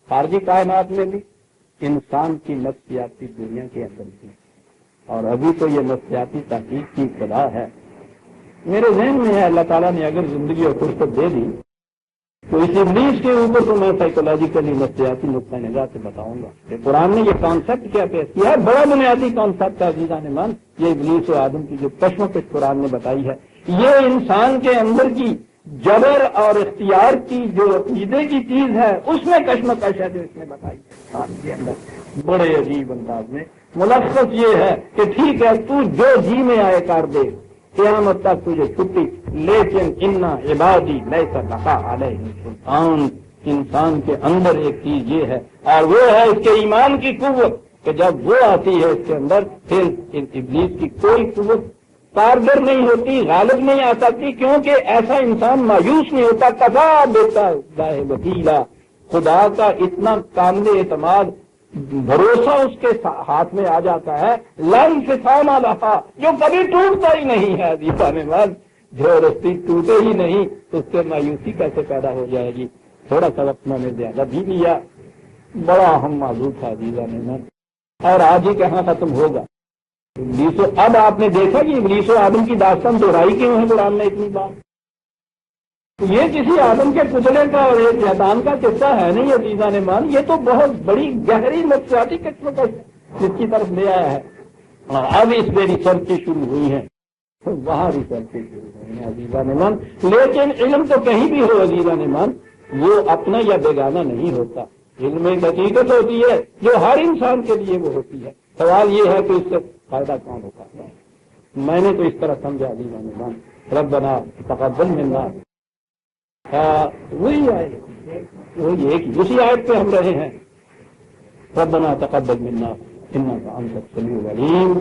خارجی کائنات میں بھی انسان کی نفسیاتی دنیا کے اندر بھی, اور ابھی تو یہ نفسیاتی تحقیق کی ابتدا ہے. میرے ذہن میں ہے اللہ تعالیٰ نے اگر زندگی اور فرصت دے دی تو اس ابلیس کے اوپر تو میں سائیکولوجیکلی نفسیاتی نقطۂ نگاہ سے بتاؤں گا کہ قرآن نے یہ کانسیپٹ کیا پیش کیا ہے. بڑا بنیادی کانسیپٹ ہے عزیزان من, یہ ابلیس و آدم کی جو کشمکش قرآن نے بتائی ہے, یہ انسان کے اندر کی جبر اور اختیار کی جو عقیدے کی چیز ہے اس میں کشمکش ہے جو اس نے بتائی ہے کے اندر. بڑے عجیب انداز میں ملخص یہ ہے کہ ٹھیک ہے تو جو جی میں آئے کر دے, قیامت تک تجھے چھٹی, لیکن انا عبادی لیس لک علیہم سلطان. انسان کے اندر ایک چیز یہ ہے, اور وہ ہے اس کے ایمان کی قوت, کہ جب وہ آتی ہے اس کے اندر پھر ابلیس کی کوئی قوت کارگر نہیں ہوتی, غالب نہیں آ سکتی, کیونکہ ایسا انسان مایوس نہیں ہوتا. کفا دیتا ہے وکیلا. خدا کا اتنا کامل اعتماد بھروسہ اس کے ہاتھ میں آ جاتا ہے, لن فسام لہا, جو کبھی ٹوٹتا ہی نہیں ہے. عزیزان من, جو رسی ٹوٹے ہی نہیں تو اس سے مایوسی کیسے پیدا ہو جائے گی. تھوڑا سا وقت میں نے زیادہ بھی لیا, بڑا اہم موضوع تھا عزیزان من, اور آج ہی کہاں ختم ہوگا. ابلیس, اب آپ نے دیکھا کہ ابلیس و آدم کی داستان دہرائی کیوں ہے قرآن نے اتنی بار. یہ کسی آدم کے پتلے کا اور ایک شیطان کا قصہ ہے نہیں عزیزان مان, یہ تو بہت بڑی گہری نفسیاتی کشمکش جس کی طرف لے آیا ہے. اور اب اس میں ریسرچیں شروع ہوئی ہیں, وہاں ریسرچیں شروع ہوئی ہیں عزیزان مان. لیکن علم تو کہیں بھی ہو عزیزان مان, وہ اپنا یا بیگانہ نہیں ہوتا. علم ایک حقیقت ہوتی ہے جو ہر انسان کے لیے وہ ہوتی ہے. سوال یہ ہے کہ اس سے فائدہ کون ہوتا ہے. میں نے تو اس طرح سمجھا عزیزان مان, ربنا تقبل منا, وہی آئے, وہی ایک اسی آیت پہ ہم رہے ہیں. ربنا تقبل منا انک انت السمیع العلیم.